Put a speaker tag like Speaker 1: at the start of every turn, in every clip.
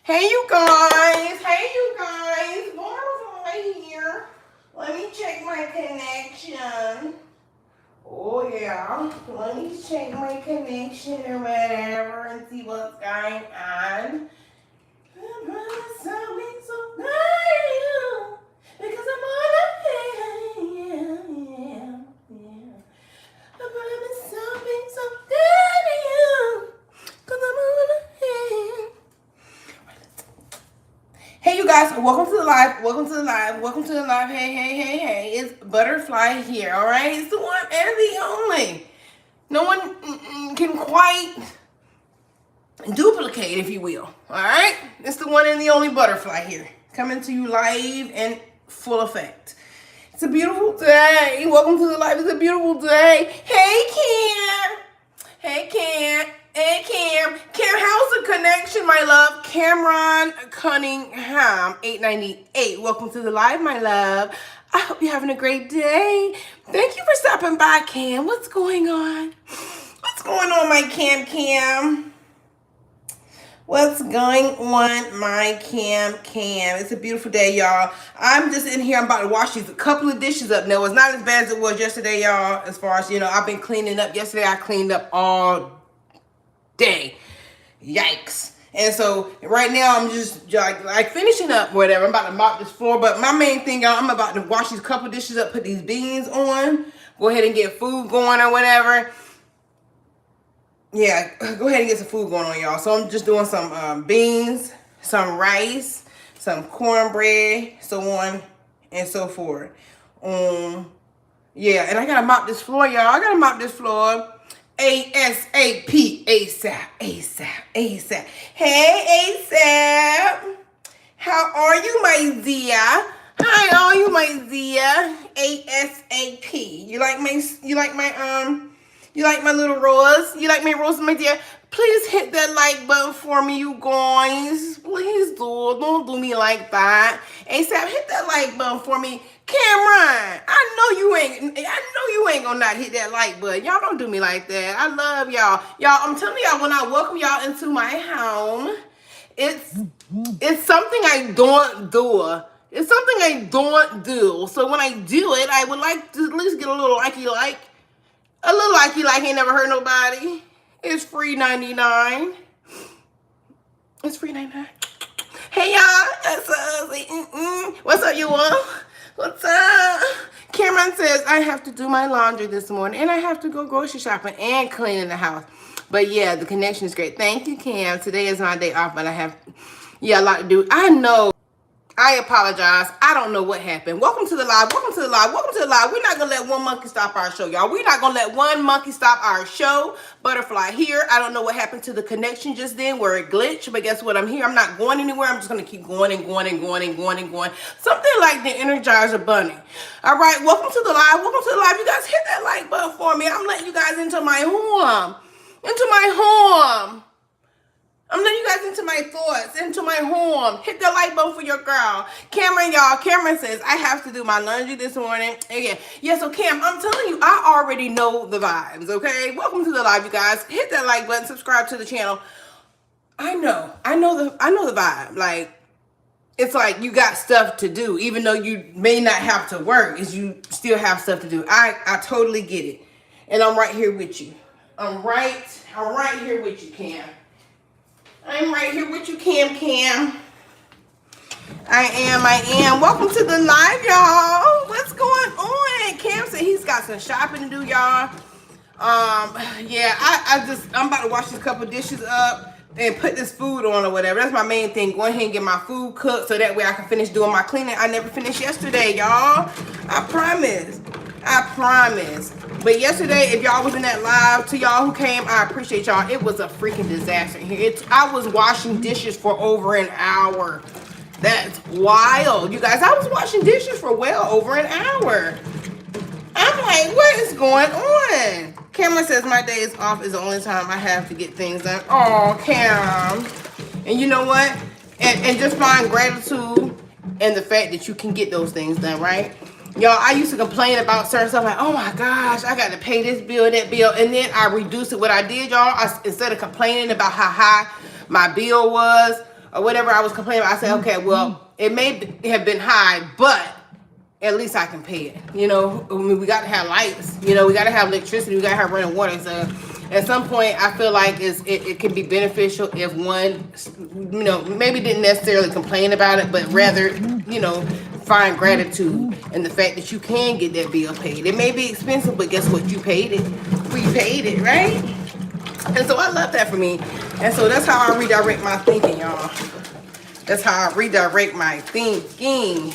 Speaker 1: Hey you guys, Butterfly here. Let me check my connection. Oh yeah, let me check my connection or whatever and see what's going on. Something so good because I'm on a something so good to you because I'm on a Hey you guys, welcome to the live, hey, it's Butterfly here, alright? It's the one and the only. No one can quite duplicate, if you will, alright? It's the one and the only Butterfly here, coming to you live and full effect. It's a beautiful day. Welcome to the live, it's a beautiful day. Hey Cam. Cam, how's the connection, my love? Cameron Cunningham, 898. Welcome to the live, my love. I hope you're having a great day. Thank you for stopping by, Cam. What's going on? What's going on, my Cam? What's going on, my Cam? It's a beautiful day, y'all. I'm just in here. I'm about to wash these a couple of dishes up. No, it's not as bad as it was yesterday, y'all. As far as, I've been cleaning up. Yesterday, I cleaned up all day. Yikes. And so right now I'm just like finishing up whatever. I'm about to mop this floor, but my main thing, y'all, I'm about to wash these couple dishes up, put these beans on, go ahead and get food going or whatever. Yeah, go ahead and get some food going on, y'all. So I'm just doing some beans, some rice, some cornbread, so on and so forth. Yeah, and I gotta mop this floor, y'all. I gotta mop this floor. ASAP, ASAP. Hey, ASAP. How are you, my dear? How are you, my dear? ASAP. You like my little rose? You like my rose, my dear? Please hit that like button for me, you guys. Please do. Don't do me like that. ASAP, hit that like button for me. Cameron, I know you ain't gonna not hit that like button. Y'all don't do me like that. I love y'all. Y'all, I'm telling y'all, when I welcome y'all into my home, it's something I don't do. It's something I don't do. So when I do it, I would like to at least get a little likey like. A little likey like ain't never hurt nobody. It's free 99. It's free 99. Hey y'all, what's up you all? What's up? Cameron says, I have to do my laundry this morning and I have to go grocery shopping and cleaning the house. But yeah, the connection is great. Thank you, Cam. Today is my day off, but I have, a lot to do. I know. I apologize. I don't know what happened. Welcome to the live. We're not going to let one monkey stop our show, y'all. We're not going to let one monkey stop our show. Butterfly here. I don't know what happened to the connection just then where it glitched, but guess what? I'm here. I'm not going anywhere. I'm just going to keep going and going and going and going and going. Something like the Energizer Bunny. All right. Welcome to the live. You guys hit that like button for me. I'm letting you guys into my home. I'm letting you guys into my thoughts, into my home. Hit the like button for your girl. Cameron, y'all. Cameron says, I have to do my laundry this morning. Again. Yeah, so Cam, I'm telling you, I already know the vibes, okay? Welcome to the live, you guys. Hit that like button, subscribe to the channel. I know the vibe. Like, it's like you got stuff to do. Even though you may not have to work, is you still have stuff to do. I totally get it. And I'm right here with you. I'm right here with you, Cam. I'm right here with you, Cam. I am. Welcome to the live, y'all. What's going on? Cam said he's got some shopping to do, y'all. Yeah, I'm about to wash these couple dishes up and put this food on or whatever. That's my main thing. Go ahead and get my food cooked so that way I can finish doing my cleaning. I never finished yesterday, y'all. I promise. But yesterday, if y'all was in that live, to y'all who came, I appreciate y'all. It was a freaking disaster here. I was washing dishes for over an hour. That's wild. You guys, I was washing dishes for well over an hour. I'm like, what is going on? Cameron says my days off is the only time I have to get things done. Oh, Cam. And you know what? And just find gratitude in the fact that you can get those things done, right? Y'all, I used to complain about certain stuff like, oh my gosh, I got to pay this bill, that bill. And then I reduced it. What I did, y'all, instead of complaining about how high my bill was or whatever I was complaining about, I said, okay, well, it may have been high, but at least I can pay it. You know, I mean, we got to have lights. You know, we got to have electricity. We got to have running water. So at some point, I feel like it can be beneficial if one, you know, maybe didn't necessarily complain about it, but rather, you know, find gratitude in the fact that you can get that bill paid. It may be expensive, but guess what? You paid it. We paid it, right? And so I love that for me. And so that's how I redirect my thinking, y'all. That's how I redirect my thinking.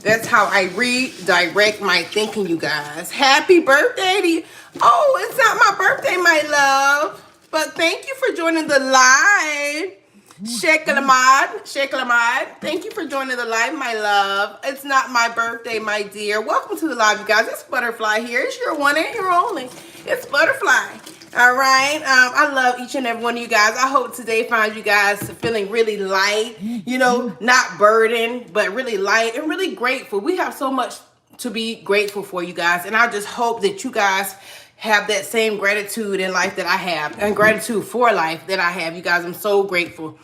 Speaker 1: That's how I redirect my thinking, you guys. Happy birthday to you. Oh, it's not my birthday, my love. But thank you for joining the live. Sheikh Lamad. Thank you for joining the live, my love. It's not my birthday, my dear. Welcome to the live, you guys. It's Butterfly here. It's your one and your only. It's Butterfly. All right. I love each and every one of you guys. I hope today finds you guys feeling really light, you know, not burdened, but really light and really grateful. We have so much to be grateful for, you guys. And I just hope that you guys have that same gratitude in life that I have, and gratitude for life that I have. You guys, I'm so grateful.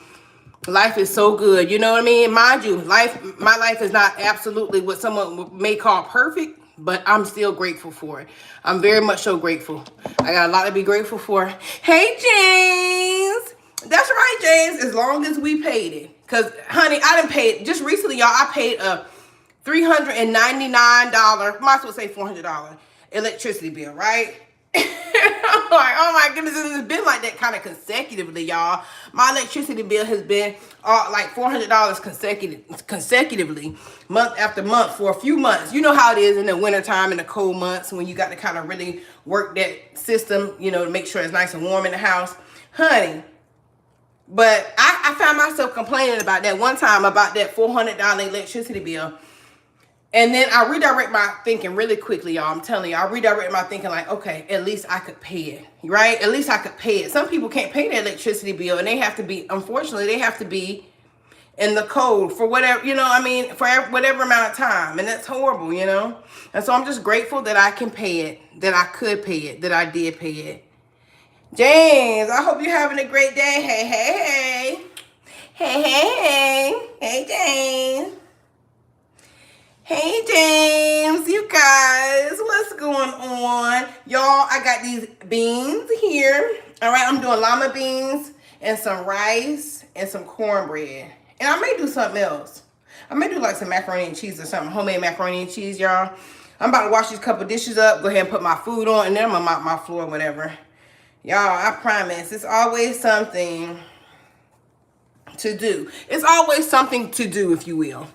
Speaker 1: Life is so good. You know what I mean? Mind you, my life is not absolutely what someone may call perfect, but I'm still grateful for it. I'm very much so grateful. I got a lot to be grateful for. Hey, James. That's right, James. As long as we paid it. Because, honey, I didn't pay it. Just recently, y'all, I paid a $399, might as well say $400 electricity bill, right? I'm like, oh my goodness, it's been like that kind of consecutively, y'all. My electricity bill has been like $400 consecutively, month after month for a few months. You know how it is in the wintertime, in the cold months, when you got to kind of really work that system, you know, to make sure it's nice and warm in the house. Honey, but I found myself complaining about that one time, about that $400 electricity bill. And then I redirect my thinking really quickly, y'all. I'm telling you, I redirect my thinking like, okay, at least I could pay it, right? At least I could pay it. Some people can't pay their electricity bill, and they have to be, unfortunately, they have to be in the cold for whatever, you know, I mean, for whatever amount of time. And that's horrible, you know? And so I'm just grateful that I can pay it, that I could pay it, that I did pay it. James, I hope you're having a great day. Hey, hey, hey. Hey, hey, hey. Hey, James. Hey, James, you guys, what's going on? Y'all, I got these beans here. All right, I'm doing lima beans and some rice and some cornbread. And I may do something else. I may do like some macaroni and cheese or something, homemade macaroni and cheese, y'all. I'm about to wash these couple dishes up, go ahead and put my food on, and then I'm going to mop my floor, whatever. Y'all, I promise, it's always something to do. It's always something to do, if you will.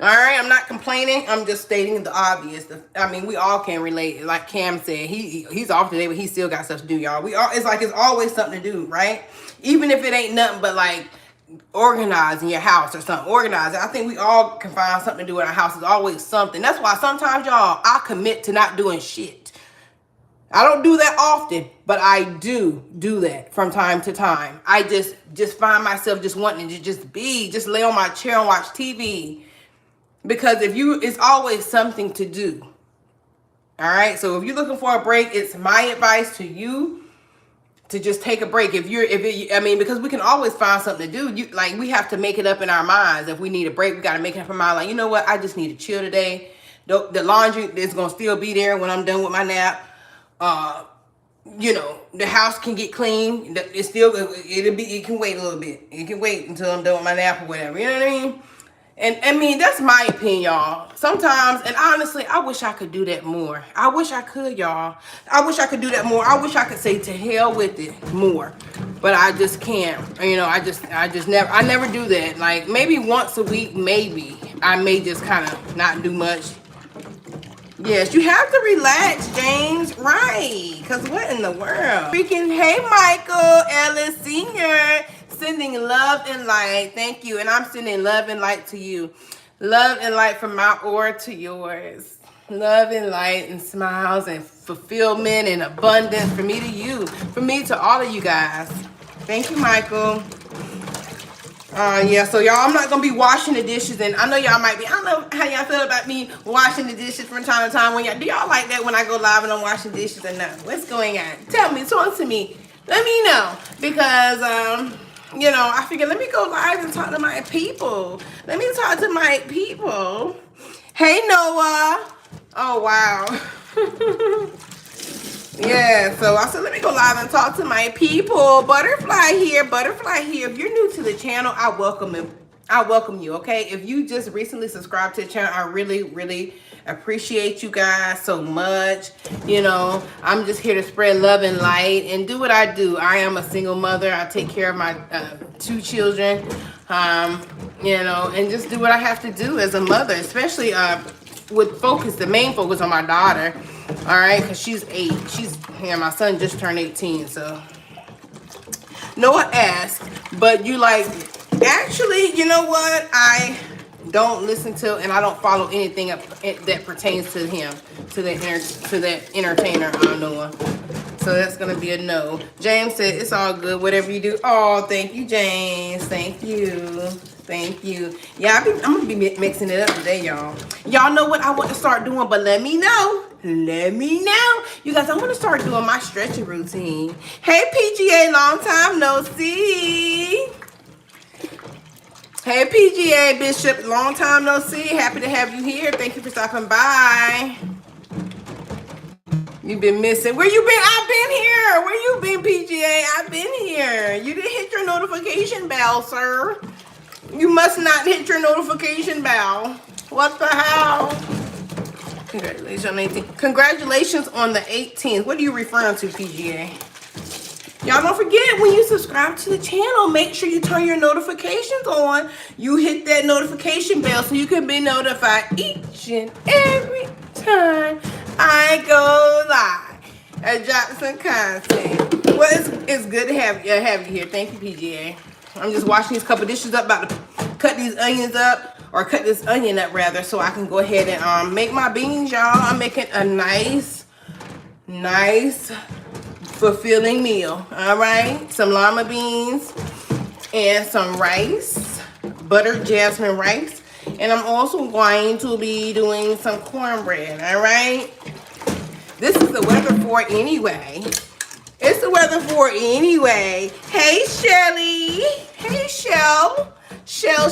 Speaker 1: All right, I'm not complaining. I'm just stating the obvious. I mean, we all can relate. Like Cam said, he's off today, but he still got stuff to do, y'all. It's like it's always something to do, right? Even if it ain't nothing but like organizing your house or something. Organizing. I think we all can find something to do in our house. It's always something. That's why sometimes, y'all, I commit to not doing shit. I don't do that often, but I do that from time to time. I just find myself just wanting to just lay on my chair and watch TV. Because it's always something to do. All right. So if you're looking for a break, it's my advice to you to just take a break. Because we can always find something to do. We have to make it up in our minds. If we need a break, we got to make it up in our mind. Like, you know what? I just need to chill today. The laundry is going to still be there when I'm done with my nap. You know, the house can get clean. It can wait a little bit. It can wait until I'm done with my nap or whatever. You know what I mean? And I mean, that's my opinion, y'all. Sometimes, and honestly, I wish I could do that more. I wish I could, y'all. I wish I could do that more. I wish I could say to hell with it more. But I just can't. You know, I never do that. Like, maybe once a week, maybe. I may just kind of not do much. Yes, you have to relax, James. Right. Because what in the world? Freaking, hey, Michael Ellis Sr., sending love and light. Thank you. And I'm sending love and light to you. Love and light from my aura to yours. Love and light and smiles and fulfillment and abundance from me to you. From me to all of you guys. Thank you, Michael. Yeah, so y'all, I'm not going to be washing the dishes. And I know y'all might be, I don't know how y'all feel about me washing the dishes from time to time. Do y'all like that when I go live and I'm washing dishes or not? What's going on? Tell me, talk to me. Let me know. Because, you know, I figured let me go live and talk to my people. Let me talk to my people. Hey, Noah. Oh, wow. Yeah, so I said, let me go live and talk to my people. Butterfly here, Butterfly here. If you're new to the channel, I welcome you, okay? If you just recently subscribed to the channel, I really, really appreciate you guys so much. You know, I'm just here to spread love and light and do what I do. I am a single mother. I take care of my 2 children, you know, and just do what I have to do as a mother, especially with the main focus on my daughter. All right, because she's 8. My son just turned 18, so. Noah asked, but you like, actually, you know what? I don't listen to and I don't follow anything that pertains to him, to that entertainer, Noah. So that's gonna be a no. James said it's all good, whatever you do. Oh, thank you, James. Thank you. Thank you. Yeah, I'm gonna be mixing it up today, y'all. Y'all know what I want to start doing, but let me know. Let me know. You guys, I'm gonna start doing my stretching routine. Hey, PGA, long time no see. Hey, PGA Bishop, long time no see. Happy to have you here. Thank you for stopping by. You've been missing. Where you been? I've been here. Where you been, PGA? I've been here. You didn't hit your notification bell, sir. You must not hit your notification bell. What the hell? Congratulations on 18th. Congratulations on the 18th. What are you referring to, PGA? Y'all don't forget, when you subscribe to the channel, make sure you turn your notifications on. You hit that notification bell so you can be notified each and every time I go live at Jackson content. Well, it's good to have you here. Thank you, PGA. I'm just washing these couple dishes up, about to cut these onions up, or cut this onion up rather, so I can go ahead and make my beans, y'all. I'm making a nice, fulfilling meal. All right, some lima beans and some rice, buttered jasmine rice, and I'm also going to be doing some cornbread. All right, this is the weather for it anyway. It's the weather for it anyway. Hey, Shelly. Hey, Shell,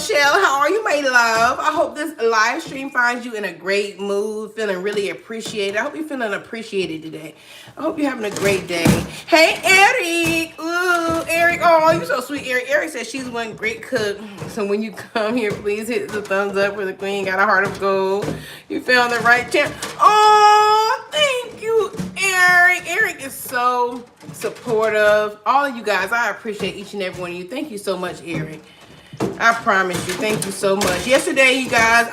Speaker 1: how are you, my love? I hope this live stream finds you in a great mood, feeling really appreciated. I hope you're feeling appreciated today. I hope you're having a great day. Hey, Eric. Ooh, Eric. Oh, you're so sweet, Eric. Eric says she's one great cook. So when you come here, please hit the thumbs up for the queen. Got a heart of gold. You found the right channel. Oh, thank you, Eric. Eric is so supportive. All of you guys, I appreciate each and every one of you. Thank you so much, Eric. I promise you. Thank you so much. Yesterday, you guys,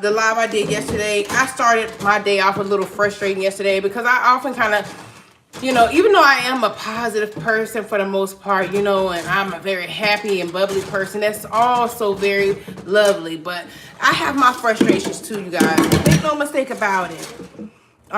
Speaker 1: the live I did yesterday, I started my day off a little frustrating yesterday because I often kind of, you know, even though I am a positive person for the most part, you know, and I'm a very happy and bubbly person, that's all so very lovely. But I have my frustrations too, you guys. Make no mistake about it.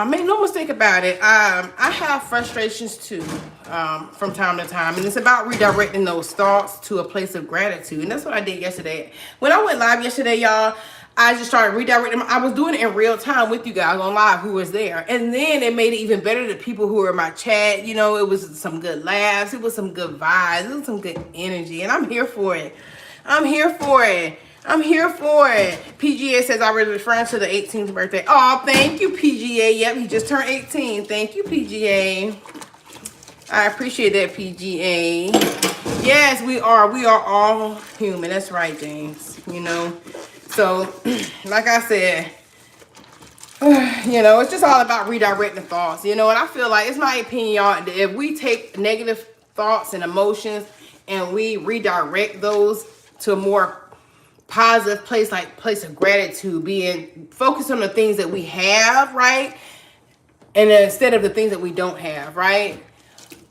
Speaker 1: Make no mistake about it. I have frustrations too, from time to time, and it's about redirecting those thoughts to a place of gratitude. And that's what I did yesterday. When I went live yesterday, y'all, I just started redirecting. I was doing it in real time with you guys on live who was there, and then it made it even better to people who were in my chat. You know, it was some good laughs, it was some good vibes, it was some good energy, and I'm here for it. I'm here for it. I'm here for it. PGA says I was referring to the 18th birthday. Oh, thank you, PGA. Yep, he just turned 18. Thank you, PGA. I appreciate that, PGA. Yes, we are. We are all human. That's right, James. You know, so like I said, you know, it's just all about redirecting thoughts. You know, and I feel like, it's my opinion, y'all, that if we take negative thoughts and emotions and we redirect those to a more positive place, like place of gratitude, being focused on the things that we have, right? And instead of the things that we don't have, right?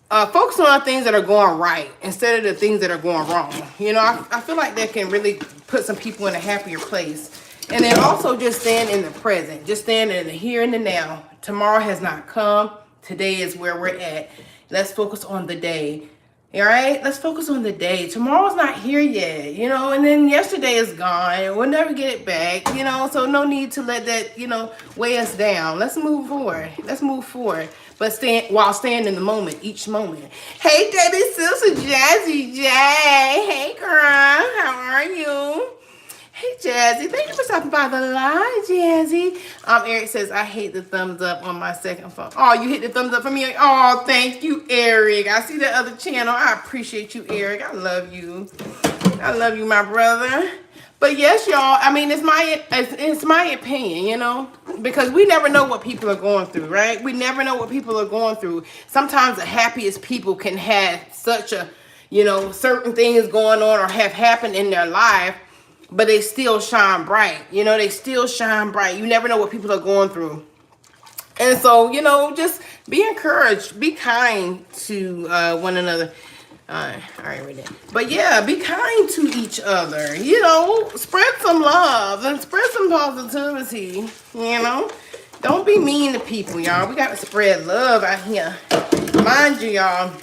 Speaker 1: Focus on the things that are going right instead of the things that are going wrong. You know, I feel like that can really put some people in a happier place. And then also just stand in the present. Just stand in the here and the now. Tomorrow has not come. Today is where we're at. Let's focus on the day. All right, let's focus on the day. Tomorrow's not here yet, you know, and then yesterday is gone. We'll never get it back, you know, so no need to let that, you know, weigh us down. Let's move forward. Let's move forward. but while staying in the moment, each moment. Hey, Debbie Sister Jazzy J. Hey, girl. How are you? Hey, Jazzy. Thank you for stopping by the live, Jazzy. Eric says, I hate the thumbs up on my second phone. Oh, you hit the thumbs up for me? Oh, thank you, Eric. I see the other channel. I appreciate you, Eric. I love you. I love you, my brother. But yes, y'all, I mean, it's my opinion, you know, because we never know what people are going through, right? We never know what people are going through. Sometimes the happiest people can have such a, you know, certain things going on or have happened in their life, but they still shine bright. You know, they still shine bright. You never know what people are going through. And so, you know, just be encouraged. Be kind to one another. All right, read that. But yeah, be kind to each other. You know, spread some love and spread some positivity. You know, don't be mean to people, y'all. We got to spread love out here. Mind you, y'all,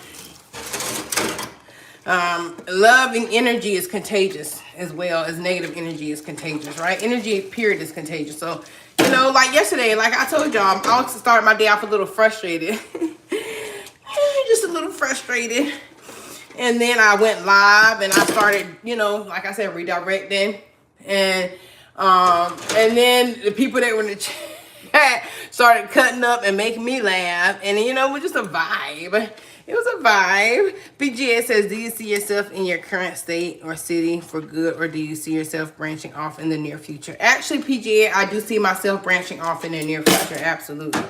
Speaker 1: love and energy is contagious as well as negative energy is contagious, right? Energy, period, is contagious. So, you know, like yesterday, like I told y'all, I started my day off a little frustrated. Just a little frustrated. And then I went live and I started, you know, like I said, redirecting. And then the people that were in the chat started cutting up and making me laugh. And, you know, it was just a vibe. It was a vibe. PGA says, do you see yourself in your current state or city for good, or do you see yourself branching off in the near future? Actually, PGA, I do see myself branching off in the near future. Absolutely.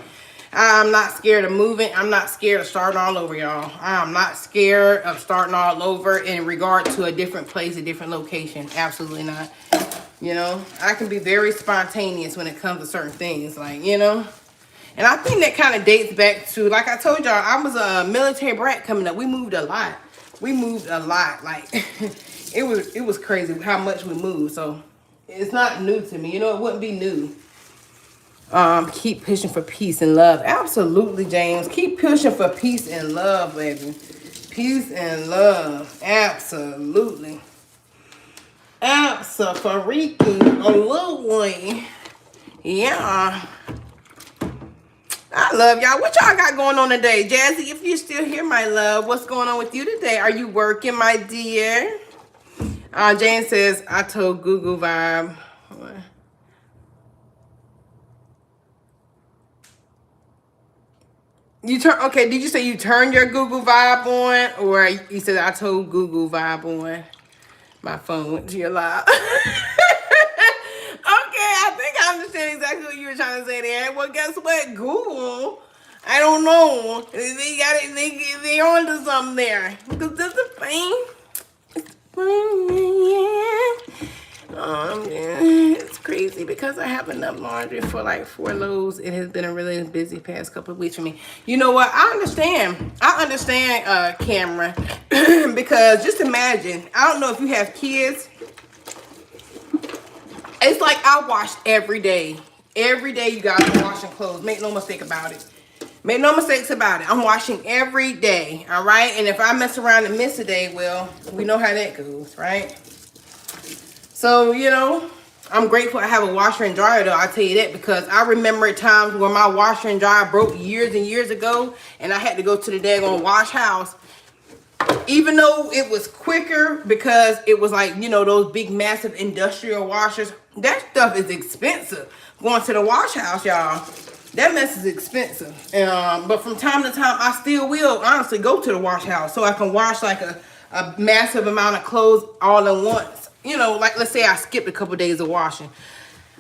Speaker 1: I'm not scared of moving. I'm not scared of starting all over, y'all. I'm not scared of starting all over in regard to a different place, a different location. Absolutely not. You know, I can be very spontaneous when it comes to certain things, like, you know. And I think that kind of dates back to, like I told y'all, I was a military brat coming up. We moved a lot. We moved a lot. Like, it was crazy how much we moved. So, it's not new to me. You know, it wouldn't be new. Keep pushing for peace and love. Absolutely, James. Keep pushing for peace and love, baby. Peace and love. Absolutely. Absolutely. Yeah. I love y'all. What y'all got going on today? Jazzy, if you're still here, my love, what's going on with you today? Are you working, my dear? Jane says, I told Google Vibe. Okay, did you say you turned your Google Vibe on? Or you said I told Google Vibe on? My phone went to your live. Okay, I think I understand exactly what you were trying to say there. Well, guess what? Google, I don't know. They got it. They onto something there. Because that's the thing. It's crazy because I have enough laundry for like 4 loads. It has been a really busy past couple of weeks for me. You know what? I understand, Cameron, because just imagine, I don't know if you have kids. It's like I wash every day. Every day you guys are washing clothes. Make no mistake about it. Make no mistakes about it. I'm washing every day, all right? And if I mess around and miss a day, well, we know how that goes, right? So, you know, I'm grateful I have a washer and dryer, though. I'll tell you that, because I remember times when my washer and dryer broke years and years ago, and I had to go to the daggone wash house. Even though it was quicker because it was like, you know, those big, massive industrial washers, that stuff is expensive. Going to the wash house, y'all, that mess is expensive. But from time to time, I still will honestly go to the wash house so I can wash like a massive amount of clothes all at once. You know, like let's say I skipped a couple days of washing.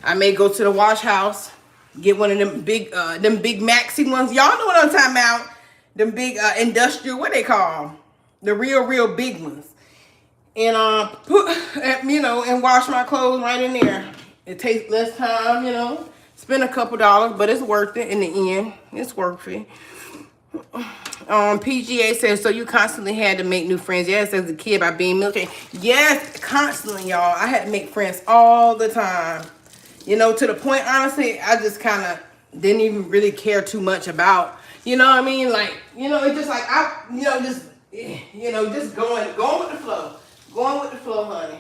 Speaker 1: I may go to the wash house, get one of them big maxi ones. Y'all know what I'm talking about. Them big industrial, what they call them? The real big ones. And put, you know, and wash my clothes right in there. It takes less time, you know. Spend a couple dollars, but it's worth it in the end. It's worth it. PGA says, so you constantly had to make new friends. Yes, as a kid by being military. Yes, constantly, y'all. I had to make friends all the time. You know, to the point, honestly, I just kind of didn't even really care too much about, you know what I mean? Like, you know, it's just like, just going with the flow. Going with the flow, honey.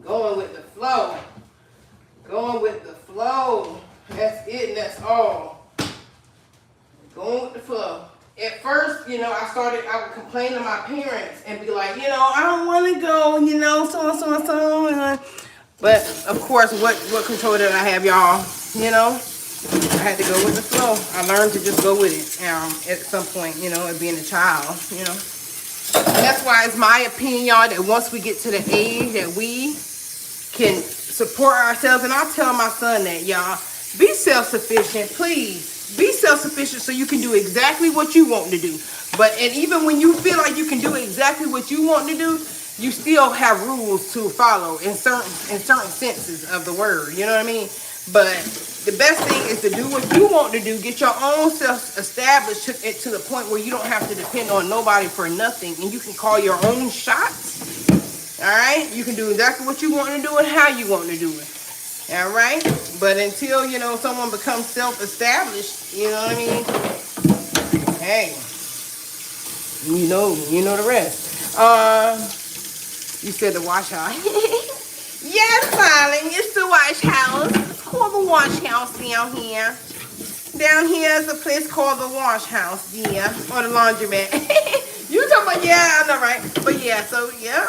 Speaker 1: Going with the flow. Going with the flow. That's it and that's all. Going with the flow. At first, you know, I would complain to my parents and be like, you know, I don't want to go, you know, so and so and so. But of course, what control did I have, y'all? You know, I had to go with the flow. I learned to just go with it. At some point, you know, and being a child, you know. And that's why it's my opinion, y'all, that once we get to the age that we can support ourselves, and I tell my son that, y'all, be self-sufficient, please. Be self-sufficient so you can do exactly what you want to do. And even when you feel like you can do exactly what you want to do, you still have rules to follow in certain senses of the word. You know what I mean? But the best thing is to do what you want to do. Get your own self established to the point where you don't have to depend on nobody for nothing, and you can call your own shots. All right? You can do exactly what you want to do and how you want to do it. All right, but until, you know, someone becomes self-established, you know what I mean? Hey, you know the rest. You said the wash house. Yes, darling, it's the wash house. It's called the wash house down here. Down here is a place called the wash house, yeah, or the laundromat. You talking about, yeah, I know, right? But yeah, so yeah.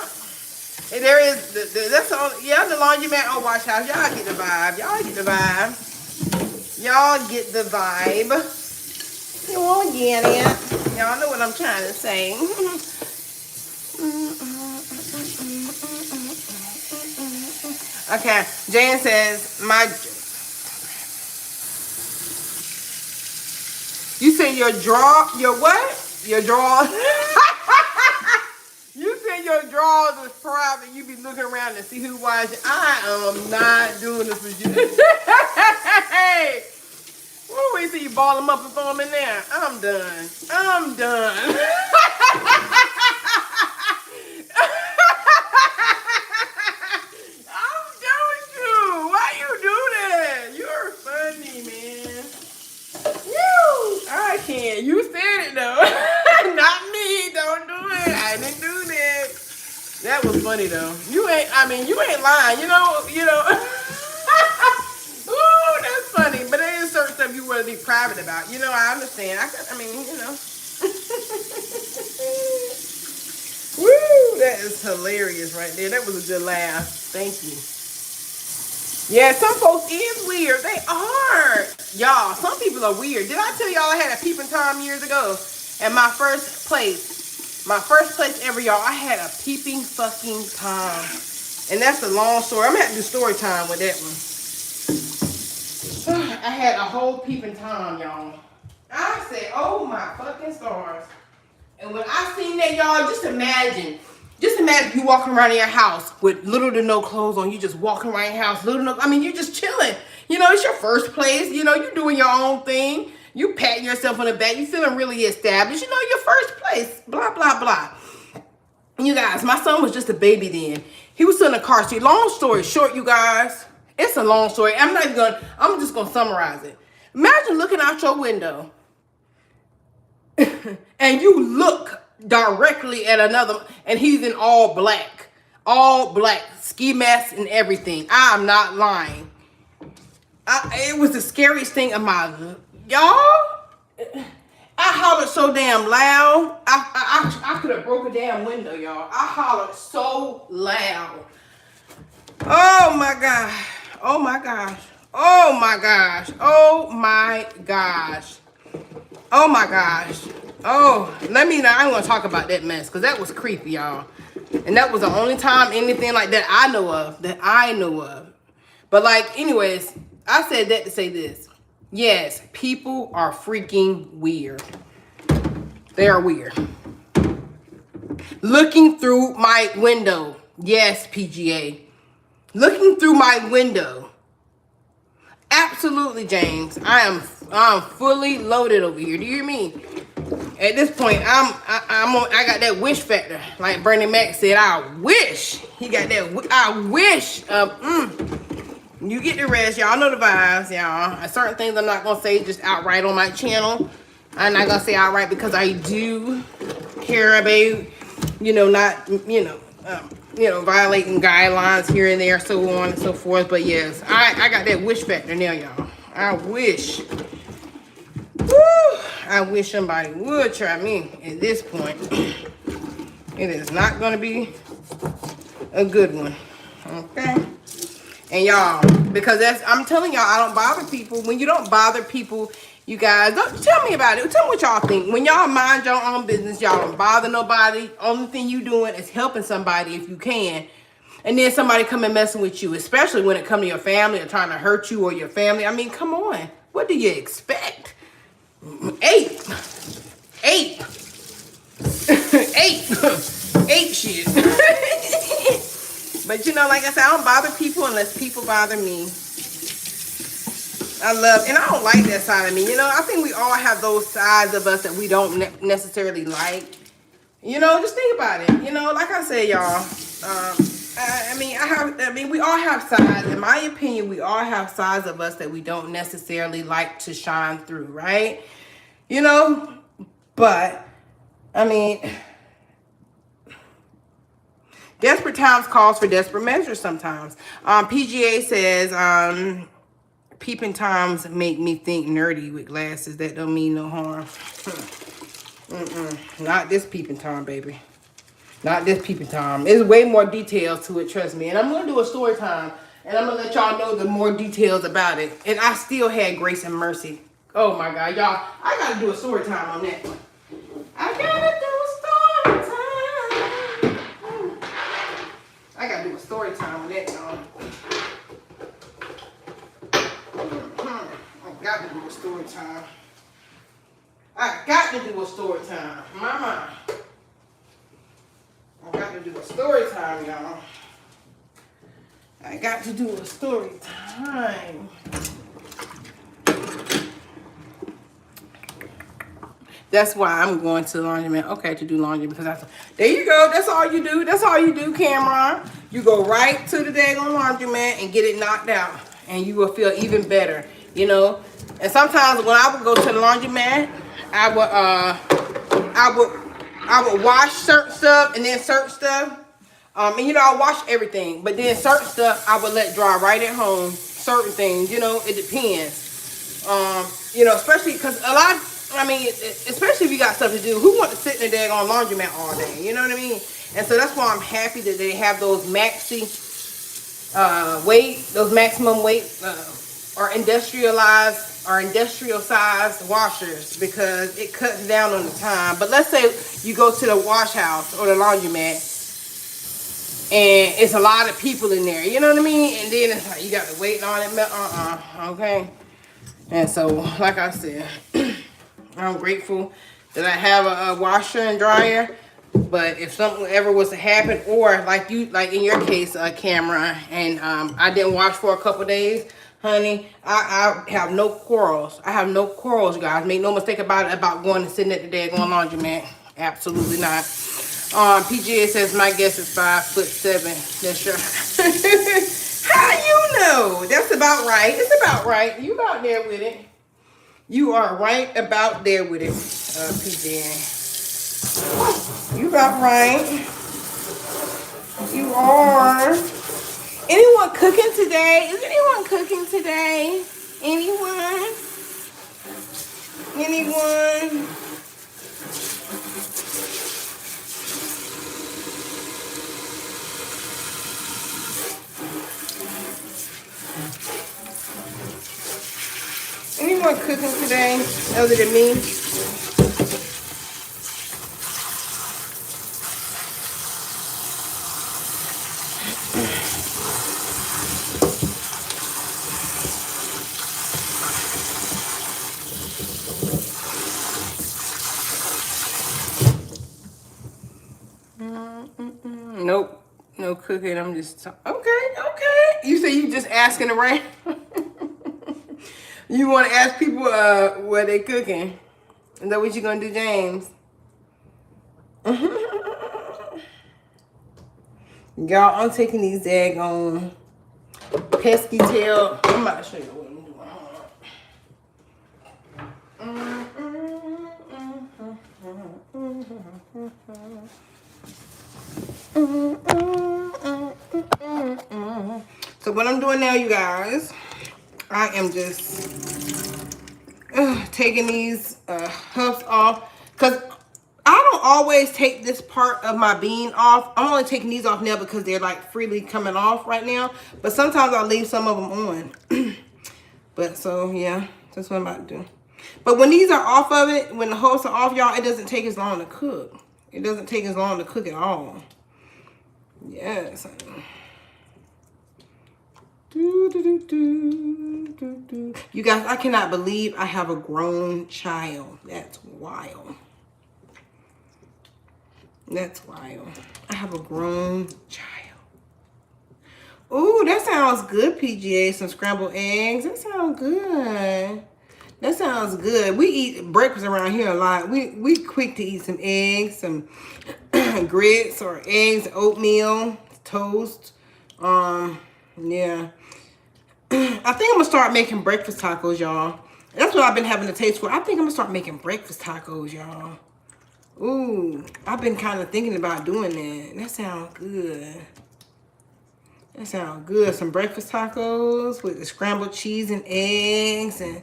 Speaker 1: And there is, that's all, yeah, the laundromat or wash house. Y'all get the vibe. Y'all get the vibe. Y'all get the vibe. You all get it. Y'all know what I'm trying to say. Okay, Jan says, you say your what? Your draw. You said your drawers was private. You be looking around to see who watching. I am not doing this with you. Hey, what we see you ball them up and throw them in there? I'm done. I'm done. I'm done with you. Why you do that? You're funny, man. I can't. You said it though. Not me. Don't do it. I didn't do that. That was funny though. You ain't lying. You know. Ooh, that's funny. But there is certain stuff you want to be private about. You know, I understand. You know. Woo, that is hilarious right there. That was a good laugh. Thank you. Yeah, some folks is weird. They are. Y'all, some people are weird. Did I tell y'all I had a peeping Tom years ago? At my first place ever, y'all, I had a peeping fucking Tom. And that's a long story. I'm going to have to do story time with that one. I had a whole peeping Tom, y'all. I said, oh my fucking stars. And when I seen that, y'all, just imagine you walking around in your house with little to no clothes on. You just walking around your house, you're just chilling. You know, it's your first place. You know, you're doing your own thing. You patting yourself on the back. You feeling really established. You know, your first place. Blah, blah, blah. You guys, my son was just a baby then. He was still in a car seat. Long story short, you guys. It's a long story. I'm just going to summarize it. Imagine looking out your window and you look directly at another, and he's in all black, ski mask and everything. I'm not lying. It was the scariest thing of my life. Y'all, I hollered so damn loud. I could have broke a damn window, y'all. I hollered so loud. Oh my gosh. Oh my gosh. Oh my gosh. Oh my gosh. Oh my gosh. Oh, I don't want to talk about that mess because that was creepy, y'all. And that was the only time anything like that I know of. But like, anyways, I said that to say this. Yes, people are freaking weird. They are weird. Looking through my window. Yes, PGA. Looking through my window. Absolutely, James. I'm fully loaded over here. Do you hear me? At this point, I got that wish factor. Like Bernie Mac said, I wish. He got that. I wish. You get the rest. Y'all know the vibes, y'all. Certain things I'm not gonna say just outright on my channel. I'm not gonna say outright because I do care about, not, violating guidelines here and there, so on and so forth. But yes, I got that wish factor now, y'all. I wish. Woo! I wish somebody would try me at this point. It is not going to be a good one. Okay? And y'all, because I'm telling y'all, I don't bother people. When you don't bother people, you guys, don't tell me about it. Tell me what y'all think. When y'all mind your own business, y'all don't bother nobody. Only thing you doing is helping somebody if you can. And then somebody come and messing with you, especially when it come to your family or trying to hurt you or your family. I mean, come on. What do you expect? Ape shit. But you know, like I said, I don't bother people unless people bother me. And I don't like that side of me. You know, I think we all have those sides of us that we don't necessarily like. You know, just think about it. You know, like I said, y'all, I mean, we all have sides. In my opinion, we all have sides of us that we don't necessarily like to shine through, right? You know, but, I mean, desperate times calls for desperate measures sometimes. PGA says, peeping toms make me think nerdy with glasses. That don't mean no harm. Not this peeping tom, baby. Not this peeping tom. There's way more details to it, trust me. And I'm going to do a story time. And I'm going to let y'all know the more details about it. And I still had grace and mercy. Oh my God, y'all. I got to do a story time on that one. I got to do a story time. I got to do a story time on that, y'all. I got to do a story time. I got to do a story time. Mama. I got to do a story time, y'all. I got to do a story time. That's why I'm going to the laundromat. Okay, to do laundry because there you go. That's all you do. That's all you do, Cameron. You go right to the daggone laundromat and get it knocked out. And you will feel even better, you know. And sometimes when I would go to the laundromat, I would wash certain stuff and then certain stuff. And you know, I wash everything, but then certain stuff I would let dry right at home. Certain things, you know, it depends. You know, especially because especially if you got stuff to do, who wants to sit in the daggone laundromat all day? You know what I mean? And so that's why I'm happy that they have those maximum weight, or industrial size washers, because it cuts down on the time. But let's say you go to the wash house or the laundromat and it's a lot of people in there, you know what I mean? And then it's like you got to wait and all that. Okay. And so, like I said, I'm grateful that I have a washer and dryer. But if something ever was to happen, or like in your case, Cameron, and I didn't wash for a couple days, honey, I have no quarrels. I have no quarrels, guys. Make no mistake about it, about going and sitting at the daggone laundromat. Absolutely not. PGA says my guess is 5'7". That's your. How you know? That's about right. It's about right. You about there with it. You are right about there with it, PGA. You about right. You are. Anyone cooking today? Is anyone cooking today? Anyone? Anyone? Anyone cooking today other than me? Nope, no cooking. I'm just okay. You say you just asking around. You want to ask people what they cooking? Is that what you gonna do, James? Y'all, I'm taking these daggone pesky tail. I'm about to show you what I'm doing. So what I'm doing now, you guys, I am just taking these husks off because I don't always take this part of my bean off. I'm only taking these off now because they're like freely coming off right now. But sometimes I'll leave some of them on. But so yeah, that's what I'm about to do. But when these are off of it, when the husks are off, y'all, it doesn't take as long to cook. It doesn't take as long to cook at all. Yes. You guys, I cannot believe I have a grown child. That's wild. That's wild. I have a grown child. Ooh, that sounds good, PGA. Some scrambled eggs. That sounds good. That sounds good. We eat breakfast around here a lot. We quick to eat some eggs, some grits or eggs, oatmeal, toast. Yeah. I think I'm gonna start making breakfast tacos, y'all. That's what I've been having a taste for. I think I'm gonna start making breakfast tacos, y'all. Ooh, I've been kind of thinking about doing that. That sounds good. That sounds good. Some breakfast tacos with the scrambled cheese and eggs and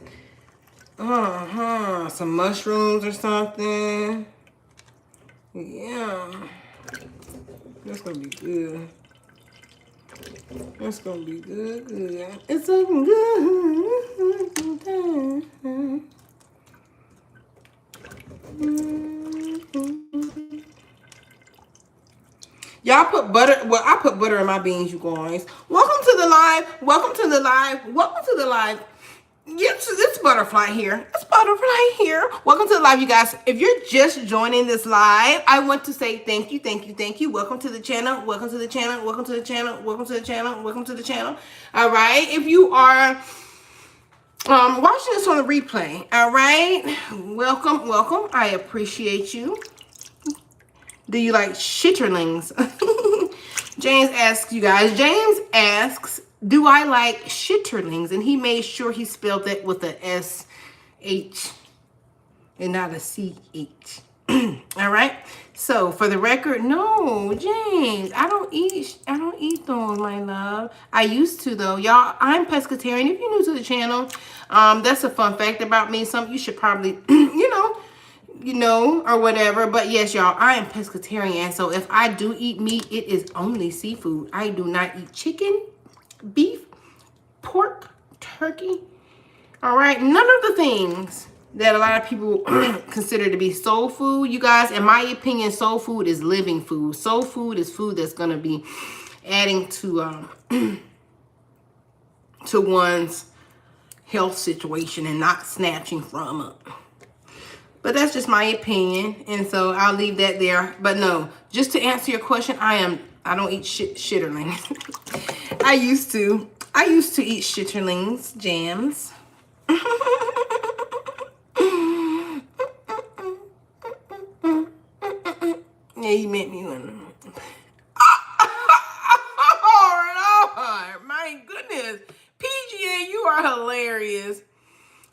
Speaker 1: some mushrooms or something. Yeah, that's gonna be good. That's gonna be good, good. It's a good time. Y'all put butter. Well, I put butter in my beans, you guys. Welcome to the live. Welcome to the live. Welcome to the live. Yes, it's Butterfly here. It's Butterfly here. Welcome to the live, you guys. If you're just joining this live, I want to say thank you, thank you, thank you. Welcome to the channel. Welcome to the channel. Welcome to the channel. Welcome to the channel. Welcome to the channel. All right. If you are watching this on the replay, all right. Welcome, welcome. I appreciate you. Do you like shitterlings? James asks you guys. James asks, do I like shitterlings? And he made sure he spelled it with a S-H and not a C-H. All right. So for the record, no, James, I don't eat those, my love. I used to though, y'all. I'm pescatarian. If you're new to the channel, that's a fun fact about me. Something you should probably, you know, or whatever. But yes, y'all, I am pescatarian. So if I do eat meat, it is only seafood. I do not eat chicken, beef, pork, turkey. All right, none of the things that a lot of people consider to be soul food. You guys, in my opinion, soul food is living food. Soul food is food that's going to be adding to to one's health situation and not snatching from it. But that's just my opinion, and so I'll leave that there. But no, just to answer your question, I don't eat shitterlings. I used to eat shitterlings, Jams. Yeah, you made me one. Oh, Lord, my goodness. PGA, you are hilarious.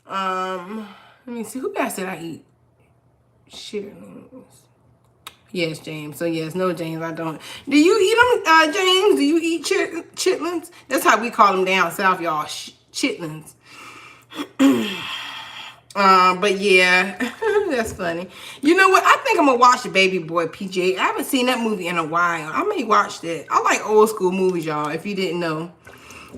Speaker 1: Let me see, who else did I eat? Shitterlings. Yes, James. So yes, no, James, I don't. Do you eat them, James? Do you eat chitlins? That's how we call them down south, y'all. Chitlins. But yeah, that's funny. You know what? I think I'm gonna watch the Baby Boy, PJ. I haven't seen that movie in a while. I may watch that. I like old school movies, y'all. If you didn't know,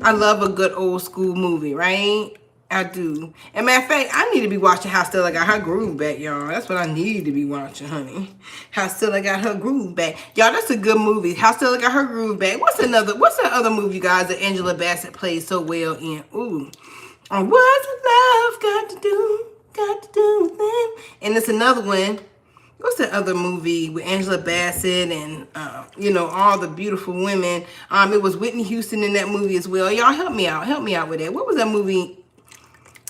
Speaker 1: I love a good old school movie, right? I do. And matter of fact, I need to be watching how Stella got her groove back, y'all. That's what I need to be watching, honey. How Stella got her groove back. Y'all, that's a good movie. How Stella got her groove back. What's that other movie, you guys, that Angela Bassett plays so well in? Ooh. What's love got to do with them? And it's another one. What's that other movie with Angela Bassett and, you know, all the beautiful women? It was Whitney Houston in that movie as well. Y'all, help me out. Help me out with that. What was that movie?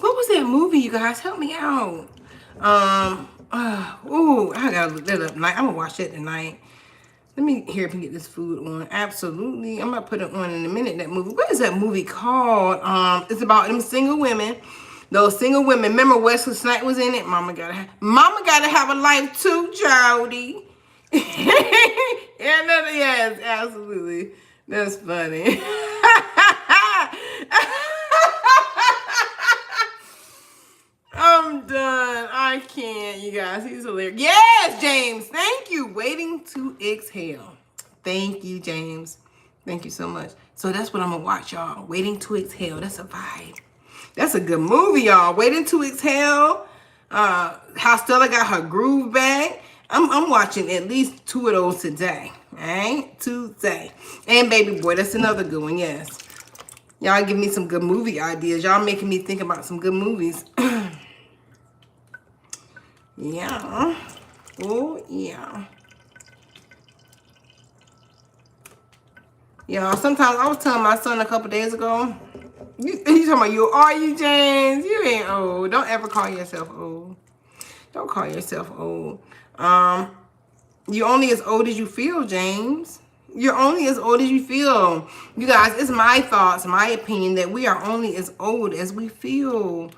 Speaker 1: What was that movie, you guys? Help me out. Ooh, I gotta look that up tonight. I'm gonna watch that tonight. Let me hear if we get this food on. Absolutely. I'm gonna put it on in a minute, that movie. What is that movie called? It's about them single women. Those single women. Remember Wesley Snipes was in it? Mama gotta have a life too, Jody. Yes, absolutely. That's funny. I'm done. can't, you guys. He's hilarious. Yes, James. Thank you. Waiting to Exhale. Thank you, James. Thank you so much. So that's what I'm going to watch, y'all. Waiting to Exhale. That's a vibe. That's a good movie, y'all. Waiting to Exhale. How Stella got her groove back. I'm watching at least 2 of those today. All right? Today. And Baby Boy. That's another good one, yes. Y'all give me some good movie ideas. Y'all making me think about some good movies. Yeah. Oh, yeah. Y'all, sometimes I was telling my son a couple days ago, you talking about you, are you, James? You ain't old. Don't ever call yourself old. Don't call yourself old. You're only as old as you feel, James. You're only as old as you feel. You guys, it's my thoughts, my opinion that we are only as old as we feel.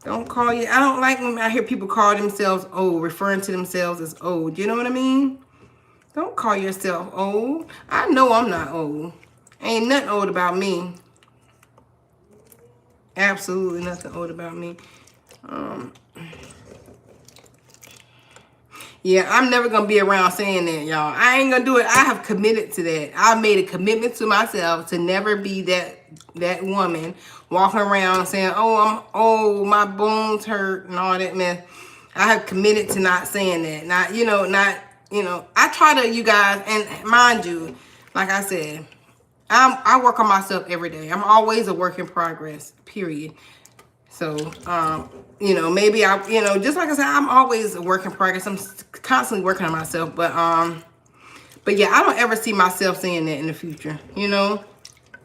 Speaker 1: Don't call you. I don't like when I hear people call themselves old, referring to themselves as old. You know what I mean? Don't call yourself old. I know I'm not old. Ain't nothing old about me. Absolutely nothing old about me. Yeah, I'm never going to be around saying that, y'all. I ain't going to do it. I have committed to that. I made a commitment to myself to never be that woman walking around saying, oh, I'm old, my bones hurt and all that mess. I have committed to not saying that. I try to, you guys, and mind you, like I said, I work on myself every day. I'm always a work in progress, period. So, maybe just like I said, I'm always a work in progress. I'm constantly working on myself. But yeah, I don't ever see myself saying that in the future.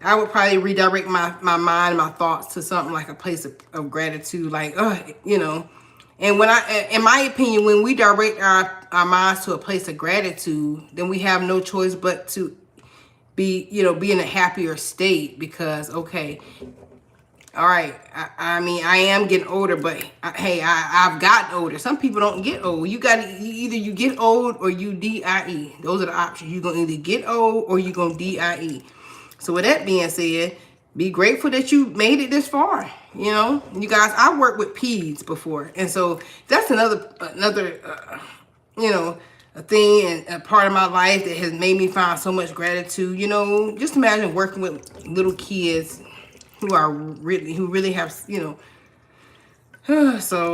Speaker 1: I would probably redirect my mind, my thoughts to something like a place of gratitude. Like, and in my opinion, when we direct our minds to a place of gratitude, then we have no choice but to be in a happier state because, okay, all right, I mean, I am getting older, but hey, I've gotten older. Some people don't get old. Either you get old or you die. Those are the options. You're going to either get old or you're going to die. So with that being said, be grateful that you made it this far. You guys, I worked with peds before. And so that's another a thing and a part of my life that has made me find so much gratitude. Just imagine working with little kids who really have, so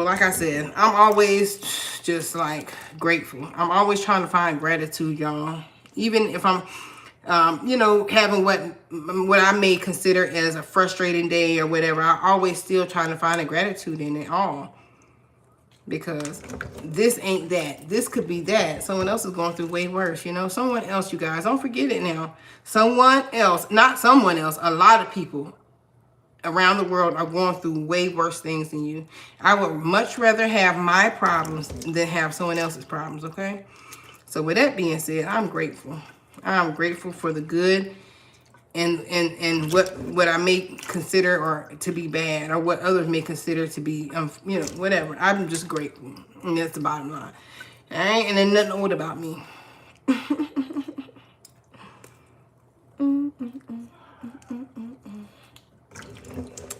Speaker 1: like I said, I'm always just like grateful. I'm always trying to find gratitude, y'all. Even if I'm, having what I may consider as a frustrating day or whatever, I always still trying to find a gratitude in it all. Because this ain't that. This could be that. Someone else is going through way worse, Someone else, you guys, don't forget it now. Someone else, not someone else, a lot of people around the world are going through way worse things than you. I would much rather have my problems than have someone else's problems, okay? So with that being said, I'm grateful. I'm grateful for the good and what I may consider or to be bad or what others may consider to be, whatever. I'm just grateful. And that's the bottom line. All right? And then nothing old about me.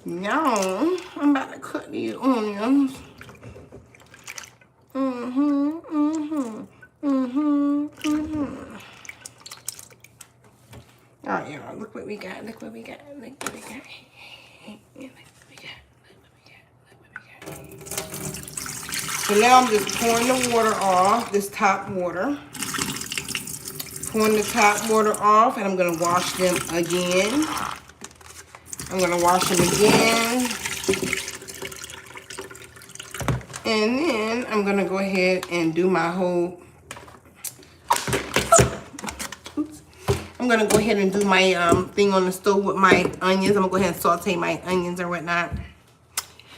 Speaker 1: Y'all, I'm about to cut these onions. All right, y'all, look what we got. Look what we got. So now I'm just pouring the water off, this top water. Pouring the top water off, and I'm going to wash them again. I'm going to wash them again. And then I'm going to go ahead and do my whole... I'm going to go ahead and do my thing on the stove with my onions. I'm going to go ahead and saute my onions or whatnot.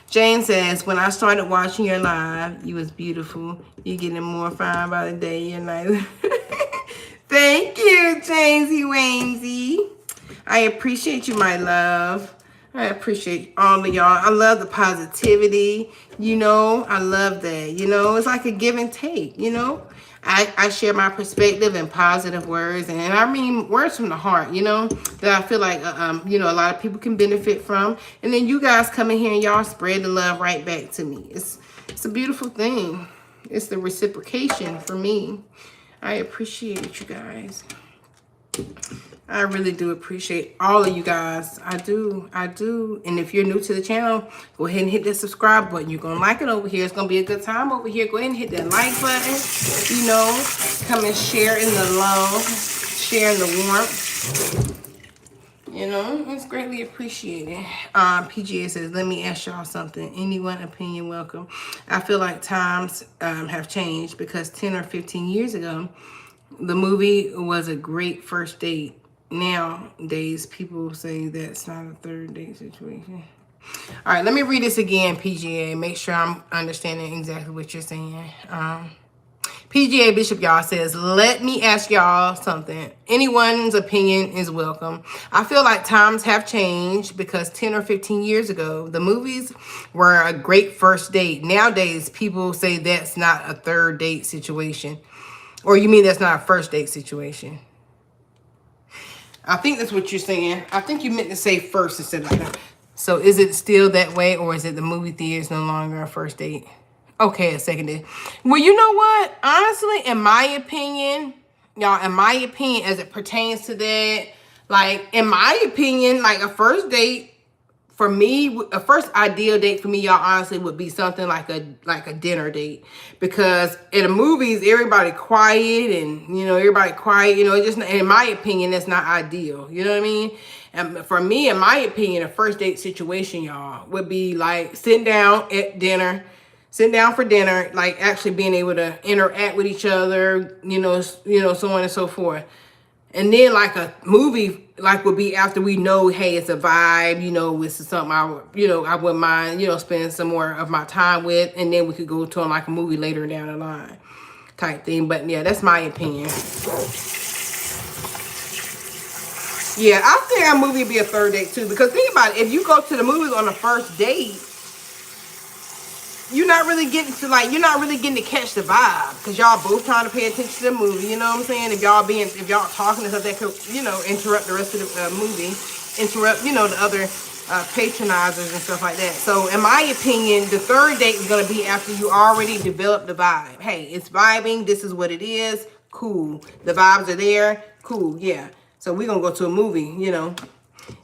Speaker 1: Jane says, when I started watching your live, you was beautiful. You're getting more fine by the day. You're nice. Thank you, Jamesy Wamesy. I appreciate you, my love. I appreciate all of y'all. I love the positivity. I love that. It's like a give and take, I share my perspective in positive words. And I mean words from the heart, that I feel like, a lot of people can benefit from. And then you guys come in here and y'all spread the love right back to me. It's a beautiful thing. It's the reciprocation for me. I appreciate it, you guys. I really do appreciate all of you guys. I do. And if you're new to the channel, go ahead and hit that subscribe button. You're going to like it over here. It's going to be a good time over here. Go ahead and hit that like button. You know, come and share in the love, share in the warmth. You know, it's greatly appreciated. PGA says, let me ask y'all something. Anyone opinion welcome. I feel like times have changed because 10 or 15 years ago, the movie was a great first date. Nowadays, people say that's not a third date situation. All right, let me read this again, PGA. Make sure I'm understanding exactly what you're saying. PGA Bishop, y'all, says, let me ask y'all something. Anyone's opinion is welcome. I feel like times have changed because 10 or 15 years ago, the movies were a great first date. Nowadays, people say that's not a third date situation. Or you mean that's not a first date situation? I think that's what you're saying. I think you meant to say first instead of that. So is it still that way, or is it the movie theater is no longer a first date? Okay, a second date. Well, you know what? Honestly, in my opinion, y'all, in my opinion, as it pertains to that, like, in my opinion, like a first date, for me, a first ideal date for me, y'all, honestly, would be something like a dinner date. Because in the movies, everybody quiet and, you know, it just, in my opinion, that's not ideal. You know what I mean? And for me, in my opinion, a first date situation, y'all, would be like sitting down at dinner, sitting down for dinner, like actually being able to interact with each other, you know, so on and so forth. And then like a movie, like would be after we know, hey, it's a vibe, you know, this is something I wouldn't mind, you know, spending some more of my time with. And then we could go to like a movie later down the line type thing. But yeah, that's my opinion. Yeah, I think a movie would be a third date too. Because think about it, if you go to the movies on the first date, you're not really getting to catch the vibe, because y'all both trying to pay attention to the movie. You know what I'm saying? If y'all talking and stuff, that could, you know, interrupt the rest of the movie, interrupt, you know, the other patronizers and stuff like that. So in my opinion, the third date is going to be after you already developed the vibe. Hey, it's vibing. This is what it is. Cool. The vibes are there. Cool. Yeah. So we're going to go to a movie, you know.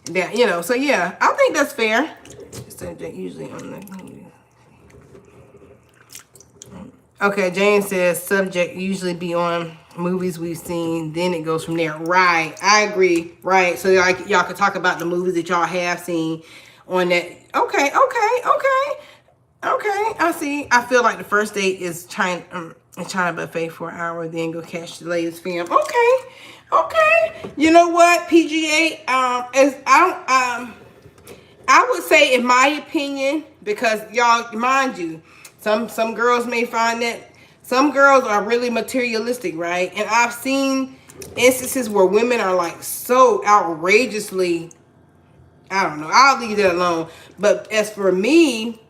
Speaker 1: That, you know, so yeah, I think that's fair. Usually on the okay, Jane says subject usually be on movies we've seen, then it goes from there. Right, I agree. Right, so like y'all could talk about the movies that y'all have seen on that. Okay. I see. I feel like the first date is China buffet for an hour, then go catch the latest film. Okay. You know what, PGA? I would say, in my opinion, because y'all, mind you, some girls may find that some girls are really materialistic, right? And I've seen instances where women are like so outrageously, I don't know, I'll leave that alone. But as for me,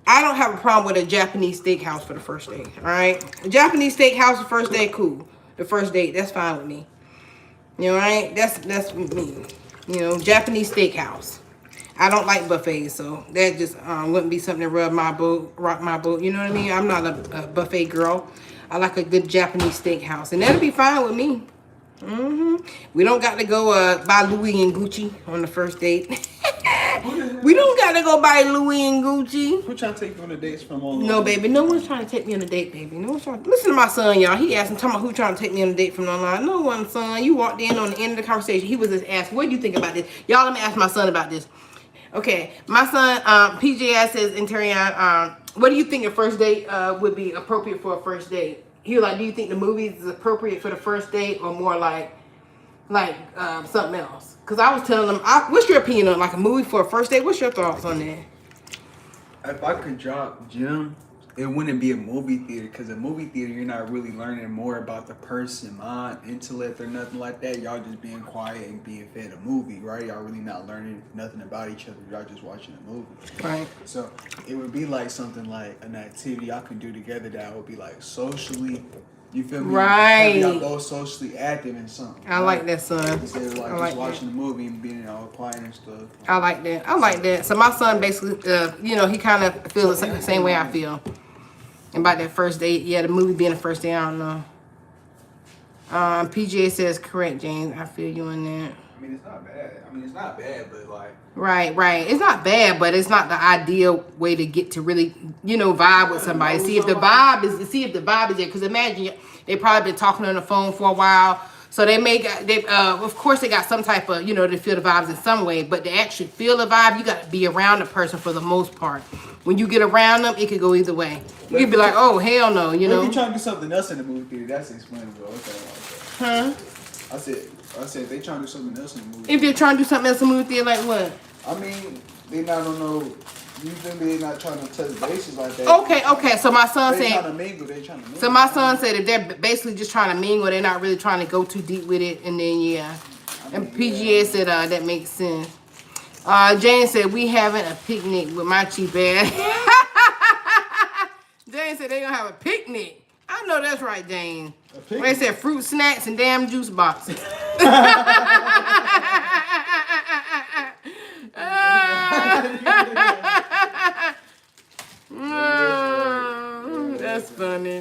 Speaker 1: I don't have a problem with a Japanese steakhouse for the first date, all right? A Japanese steakhouse for the first date, cool. The first date, that's fine with me. You know, right? That's me. You know, Japanese steakhouse. I don't like buffets, so that just wouldn't be something to rock my boat. You know what I mean? I'm not a buffet girl. I like a good Japanese steakhouse, and that'll be fine with me. We don't got to go buy Louis and Gucci on the first date. We don't got to go buy Louis and Gucci.
Speaker 2: Who trying to take you on the dates from online?
Speaker 1: No, baby. No one's trying to take me on a date, baby. No one's trying. Listen to my son, y'all. He asked me, talking about who trying to take me on a date from online. No one, son. You walked in on the end of the conversation. He was just asked, what do you think about this? Y'all, let me ask my son about this. Okay, my son, PJS says, Interion, what do you think a first date would be appropriate for a first date? He was like, do you think the movies is appropriate for the first date, or more like something else? Because I was telling him, what's your opinion on like a movie for a first date? What's your thoughts on that?
Speaker 2: If I could drop Jim, it wouldn't be a movie theater, because a movie theater, you're not really learning more about the person, mind, intellect, or nothing like that. Y'all just being quiet and being fed a movie, right? Y'all really not learning nothing about each other. Y'all just watching a movie.
Speaker 1: Right.
Speaker 2: So it would be like something like an activity y'all can do together that would be like socially You feel me?
Speaker 1: Right.
Speaker 2: Y'all both socially active in something.
Speaker 1: I like that, son.
Speaker 2: Instead of like just watching the movie and being all quiet and stuff.
Speaker 1: I like that. I like that. So my son basically, you know, he kind of feels the same way I feel about that first date. Yeah, the movie being the first day. I don't know. PGA says correct, James. I feel you on that.
Speaker 2: I mean, it's not bad. It's not bad, but like.
Speaker 1: Right. It's not bad, but it's not the ideal way to get to really, you know, vibe with somebody. See if the vibe is there. Because imagine they probably been talking on the phone for a while, so of course they got some type of, you know, to feel the vibes in some way. But to actually feel the vibe, you got to be around the person for the most part. When you get around them, it could go either way. You could be like, oh hell no, you know.
Speaker 2: If you trying to do something else in the movie theater, that's explainable. Okay.
Speaker 1: Huh?
Speaker 2: I said they trying to do something else in the movie.
Speaker 1: If they're trying to do something else in the movie theater, like what?
Speaker 2: I mean, they not on no. You feel me? They not trying to touch bases like that.
Speaker 1: Okay. So my son
Speaker 2: They
Speaker 1: said.
Speaker 2: trying to mingle.
Speaker 1: So my son said if they're basically just trying to mingle, they're not really trying to go too deep with it, and then yeah. And PGA said that makes sense. Jane said we having a picnic with my cheap ass. Jane said they gonna have a picnic. I know that's right, Jane. They said fruit snacks and damn juice boxes. That's funny.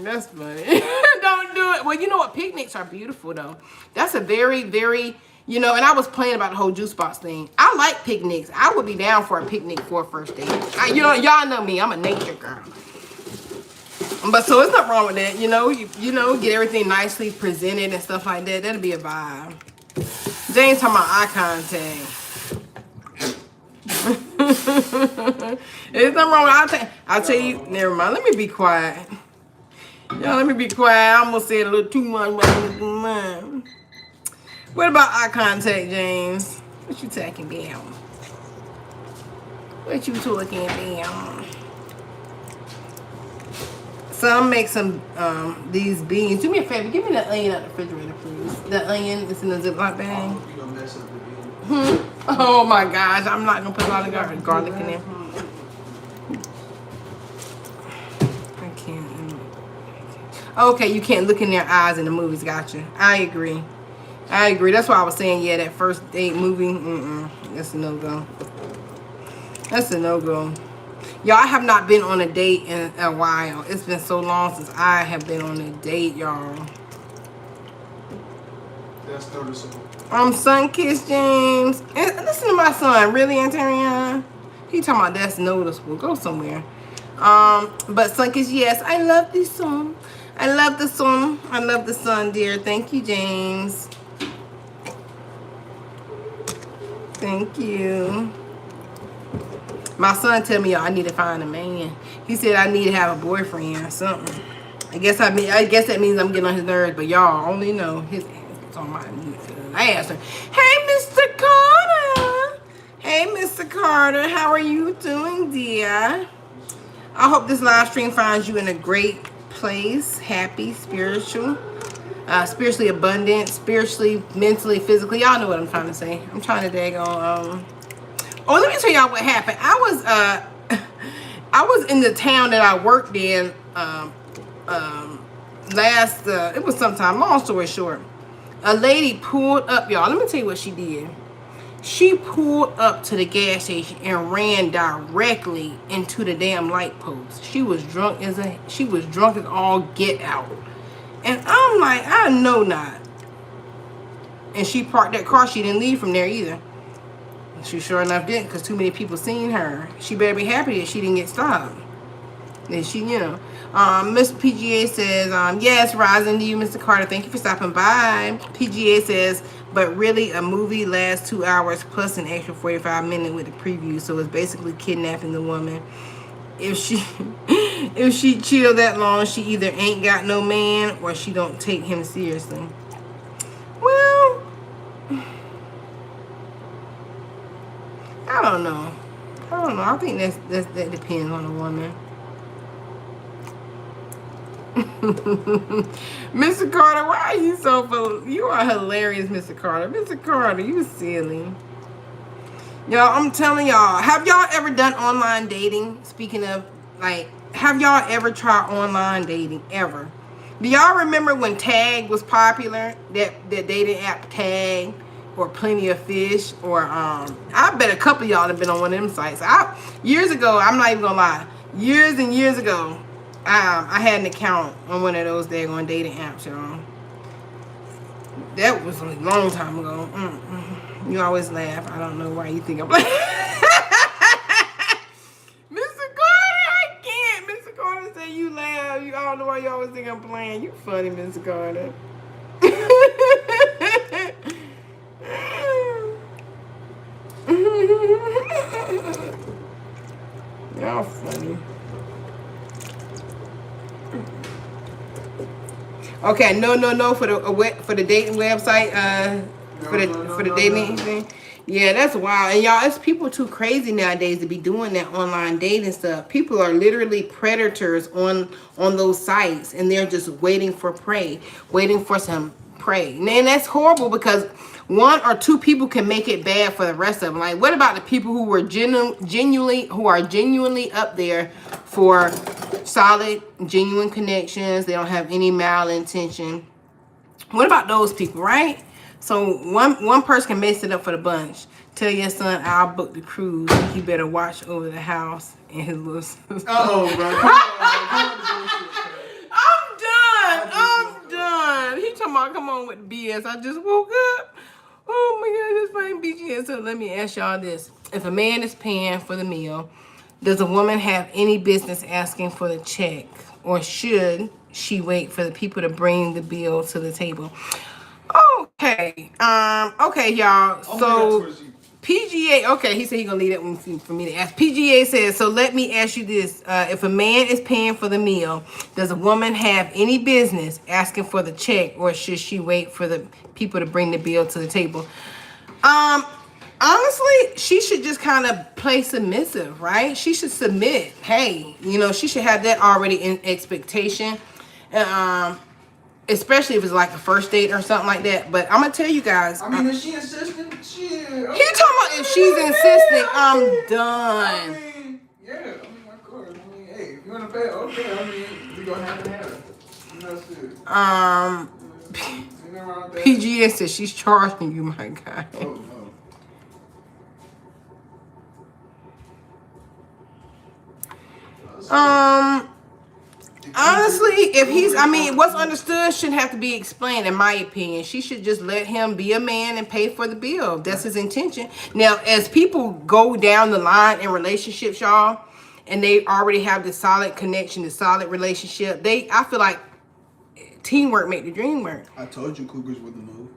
Speaker 1: Don't do it. Well, you know what? Picnics are beautiful, though. That's a very, very, you know, and I was playing about the whole juice box thing. I like picnics. I would be down for a picnic for a first date. You know, y'all know me. I'm a nature girl. But so it's not wrong with that, you know. You know, get everything nicely presented and stuff like that. That'll be a vibe. James talking about eye contact. There's nothing wrong with I'll tell you. Never mind. Let me be quiet. Y'all, let me be quiet. I almost said a little too much. What about eye contact, James? What you talking about? What you talking about? So I'm make some these beans. Do me a favor, give me the onion out the refrigerator, please. The onion is in the Ziploc bag. Oh my gosh, I'm not gonna put a lot of garlic in there. I can't. Okay, you can't look in their eyes in the movies. Gotcha. I agree. That's why I was saying, yeah, that first date movie. That's a no go. Y'all, I have not been on a date in a while. It's been so long since I have been on a date, y'all.
Speaker 2: That's noticeable.
Speaker 1: Sun-kissed James. And listen to my son. Really, Antariana? He talking about that's noticeable. Go somewhere. But Sun-kissed, yes. I love this song. I love the sun, dear. Thank you, James. Thank you. My son tell me, y'all, I need to find a man. He said I need to have a boyfriend or something. I guess that means I'm getting on his nerves, but y'all only know his ass is on my ass. Hey, Mr. Carter. Hey, Mr. Carter. How are you doing, dear? I hope this live stream finds you in a great place. Happy, spiritually abundant, spiritually, mentally, physically. Y'all know what I'm trying to say. I'm trying to daggone, Oh, let me tell y'all what happened. I was in the town that I worked in it was sometime, long story short. A lady pulled up, y'all. Let me tell you what she did. She pulled up to the gas station and ran directly into the damn light post. She was drunk as all get out. And I'm like, I know not. And she parked that car. She didn't leave from there either. She sure enough didn't, because too many people seen her. She better be happy that she didn't get stopped. And she, you know. Miss PGA says, yes, rising to you, Mr. Carter. Thank you for stopping by. PGA says, but really a movie lasts 2 hours plus an extra 45 minutes with the preview. So it's basically kidnapping the woman. If she chill that long, she either ain't got no man or she don't take him seriously. Well, I don't know. I think that depends on the woman. Mr. Carter, why are you so full? You are hilarious, Mr. Carter. Mr. Carter, you silly. Y'all, I'm telling y'all, have y'all ever done online dating? Speaking of, like, have y'all ever tried online dating? Ever? Do y'all remember when Tag was popular? That dating app Tag, or Plenty of Fish, or I bet a couple of y'all have been on one of them sites. Years ago, I'm not even gonna lie, years and years ago, I had an account on one of those daggone dating apps, y'all. That was a long time ago. You always laugh. I don't know why you think I'm like Mr. Carter, I can't. Mr. Carter said you laugh. I don't know why you always think I'm playing. You funny, Mr. Carter. Y'all funny. Okay, no for the dating website, for the dating thing. Yeah, that's wild. And y'all, it's people too crazy nowadays to be doing that online dating stuff. People are literally predators on those sites, and they're just waiting for prey, waiting for some prey. And that's horrible, because one or two people can make it bad for the rest of them. Like, what about the people who were genuinely up there for solid, genuine connections? They don't have any malintention. What about those people, right? So one person can mess it up for the bunch. Tell your son, I'll book the cruise. He better watch over the house and his little sister. I'm done. He talking about come on with the BS. I just woke up. Oh my God, this fine BGS. So let me ask y'all this. If a man is paying for the meal, does a woman have any business asking for the check? Or should she wait for the people to bring the bill to the table? Okay. Okay, y'all. So PGA, okay, he said he gonna leave that one for me to ask. PGA says, so let me ask you this. If a man is paying for the meal, does a woman have any business asking for the check, or should she wait for the people to bring the bill to the table? Honestly, she should just kind of play submissive, right? She should submit. Hey, she should have that already in expectation. Especially if it's like a first date or something like that. But I'm gonna tell you guys.
Speaker 2: I mean, if she insistent, shit.
Speaker 1: He talking about if she's insistent, I'm done.
Speaker 2: I mean, yeah. Of course. Hey, if you wanna pay, okay. We gonna have to have it. That's it.
Speaker 1: PGS says she's charging you, my guy.
Speaker 2: Oh no.
Speaker 1: Honestly, if what's understood shouldn't have to be explained, in my opinion. She should just let him be a man and pay for the bill. That's his intention. Now, as people go down the line in relationships, y'all, and they already have the solid connection, the solid relationship, I feel like teamwork make the dream work.
Speaker 2: I told you cougars wouldn't move.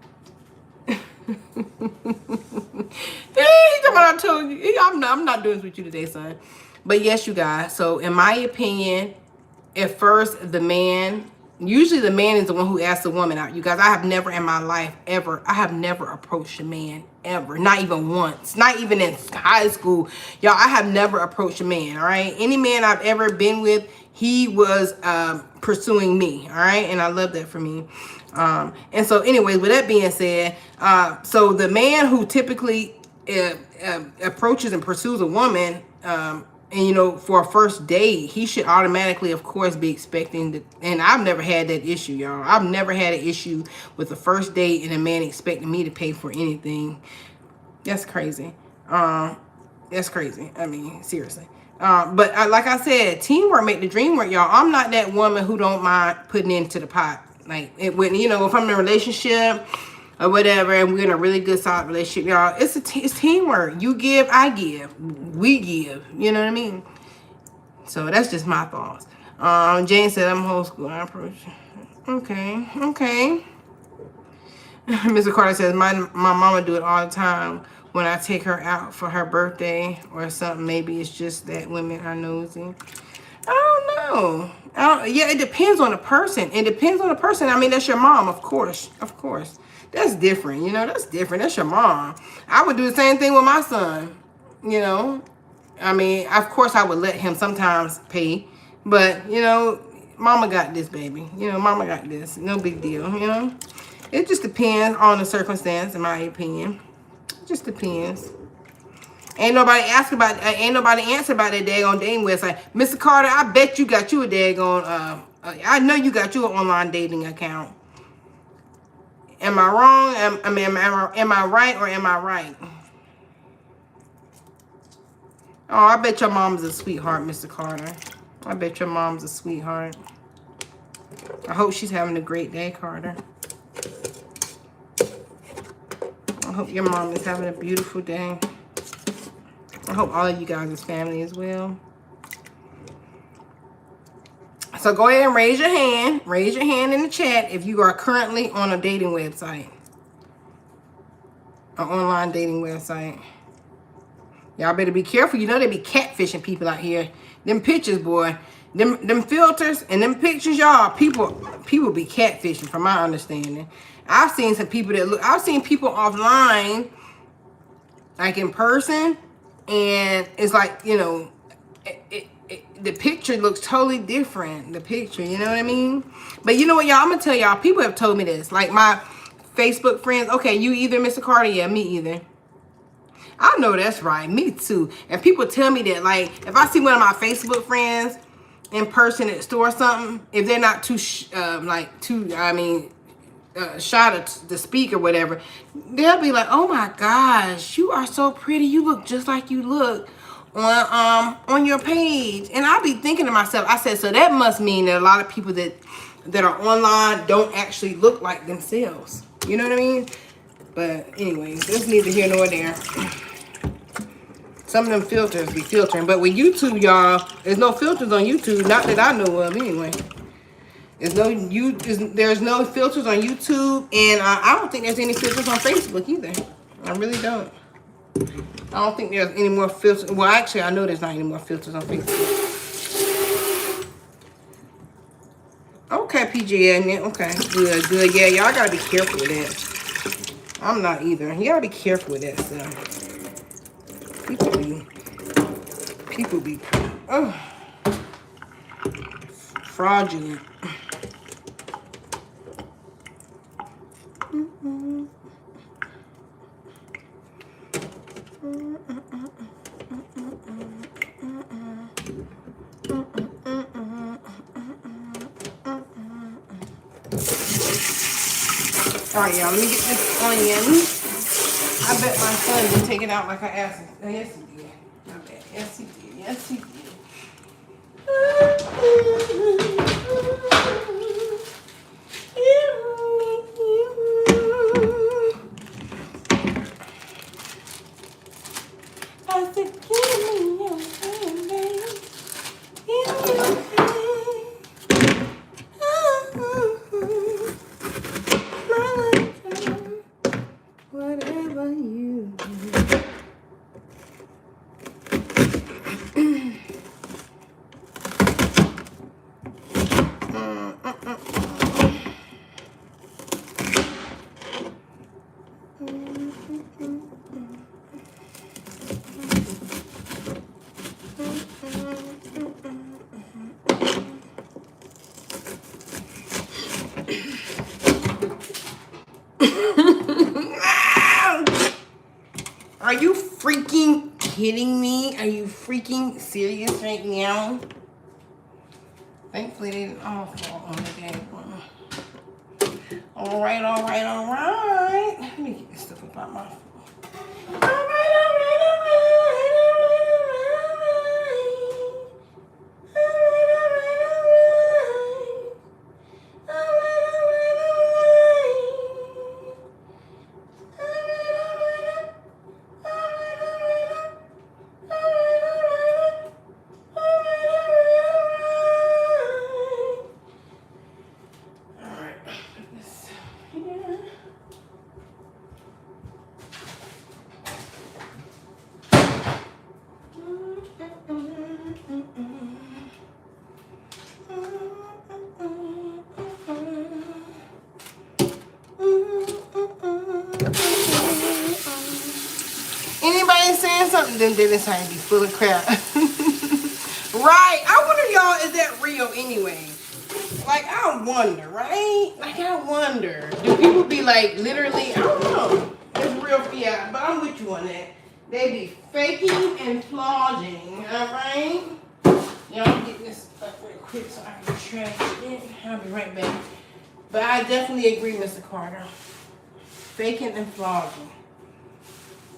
Speaker 1: I told you. I'm not doing this with you today, son. But yes, you guys. So in my opinion, at first usually the man is the one who asks the woman out. You guys, I have never in my life I have never approached a man ever. Not even once. Not even in high school. Y'all, I have never approached a man, all right? Any man I've ever been with, he was pursuing me, all right? And I love that for me. And so anyways, with that being said, so the man who typically approaches and pursues a woman, and for a first date, he should automatically, of course, be expecting and I've never had that issue, y'all. I've never had an issue with the first date and a man expecting me to pay for anything. That's crazy. That's crazy. I mean, seriously. But like I said, teamwork make the dream work, y'all. I'm not that woman who don't mind putting into the pot. Like, if I'm in a relationship or whatever, and we're in a really good solid relationship, y'all, it's teamwork. You give, I give, we give. You know what I mean? So that's just my thoughts. Jane said I'm old school. I approach. Okay. Mr. Carter says my mama do it all the time when I take her out for her birthday or something. Maybe it's just that women are nosy. I don't know. Yeah, it depends on the person. I mean, that's your mom, of course. That's different. That's different. That's your mom. I would do the same thing with my son. I mean, of course, I would let him sometimes pay. But, mama got this, baby. Mama got this. No big deal, It just depends on the circumstance, in my opinion. It just depends. Ain't nobody answer about that daggone dating website. Mr. Carter, I bet you got you a daggone I know you got your online dating account. Am I wrong? Am I right or am I right? Oh, I bet your mom's a sweetheart, Mr. Carter. I bet your mom's a sweetheart. I hope she's having a great day, Carter. I hope your mom is having a beautiful day. I hope all of you guys is family as well. So go ahead and raise your hand. Raise your hand in the chat if you are currently on a dating website. An online dating website. Y'all better be careful. You know they be catfishing people out here. Them pictures, boy. Them filters and them pictures, y'all. People be catfishing from my understanding. I've seen some people that look. I've seen people offline, like in person, and it's like, you know, the picture looks totally different. The picture, you know what I mean? But you know what, y'all? I'm gonna tell y'all. People have told me this. Like my Facebook friends. Okay, you either, Mr. Carter? Yeah, me either. I know that's right. Me too. And people tell me that, like, if I see one of my Facebook friends in person at store or something, if they're not too shy to speak or whatever, they'll be like, "Oh my gosh, you are so pretty. You look just like you look on your page." And I'll be thinking to myself, I said, so that must mean that a lot of people that are online don't actually look like themselves. You know what I mean? But anyways, there's neither here nor there. Some of them filters be filtering. But with YouTube, y'all, there's no filters on YouTube. Not that I know of anyway. There's no filters on YouTube. And I don't think there's any filters on Facebook either. I really don't. I don't think there's any more filters. Well, actually, I know there's not any more filters on Facebook. Okay, PJ. Okay, good. Yeah, y'all gotta be careful with that. I'm not either. You gotta be careful with that stuff. People be fraudulent. All right, y'all, let me get this onion. I bet my son didn't take it out like I asked him. Oh, yes, he did. I bet. Yes, he did. Yes, he did. I said, give me your hand, baby. Give me your whatever you do. Are you freaking kidding me? Are you freaking serious right now? Thankfully, they didn't all fall on the day. All right. Let me get this stuff about my phone. All right. Anybody saying something, then this ain't be full of crap. Right? I wonder, y'all, is that real anyway? Like, I wonder, right? Like, I wonder. Do people be like, literally, I don't know. It's real, yeah, but I'm with you on that. They be faking and flogging, all right? Y'all get this up real quick so I can trash it. I'll be right back. But I definitely agree, Mr. Carter. Faking and flogging.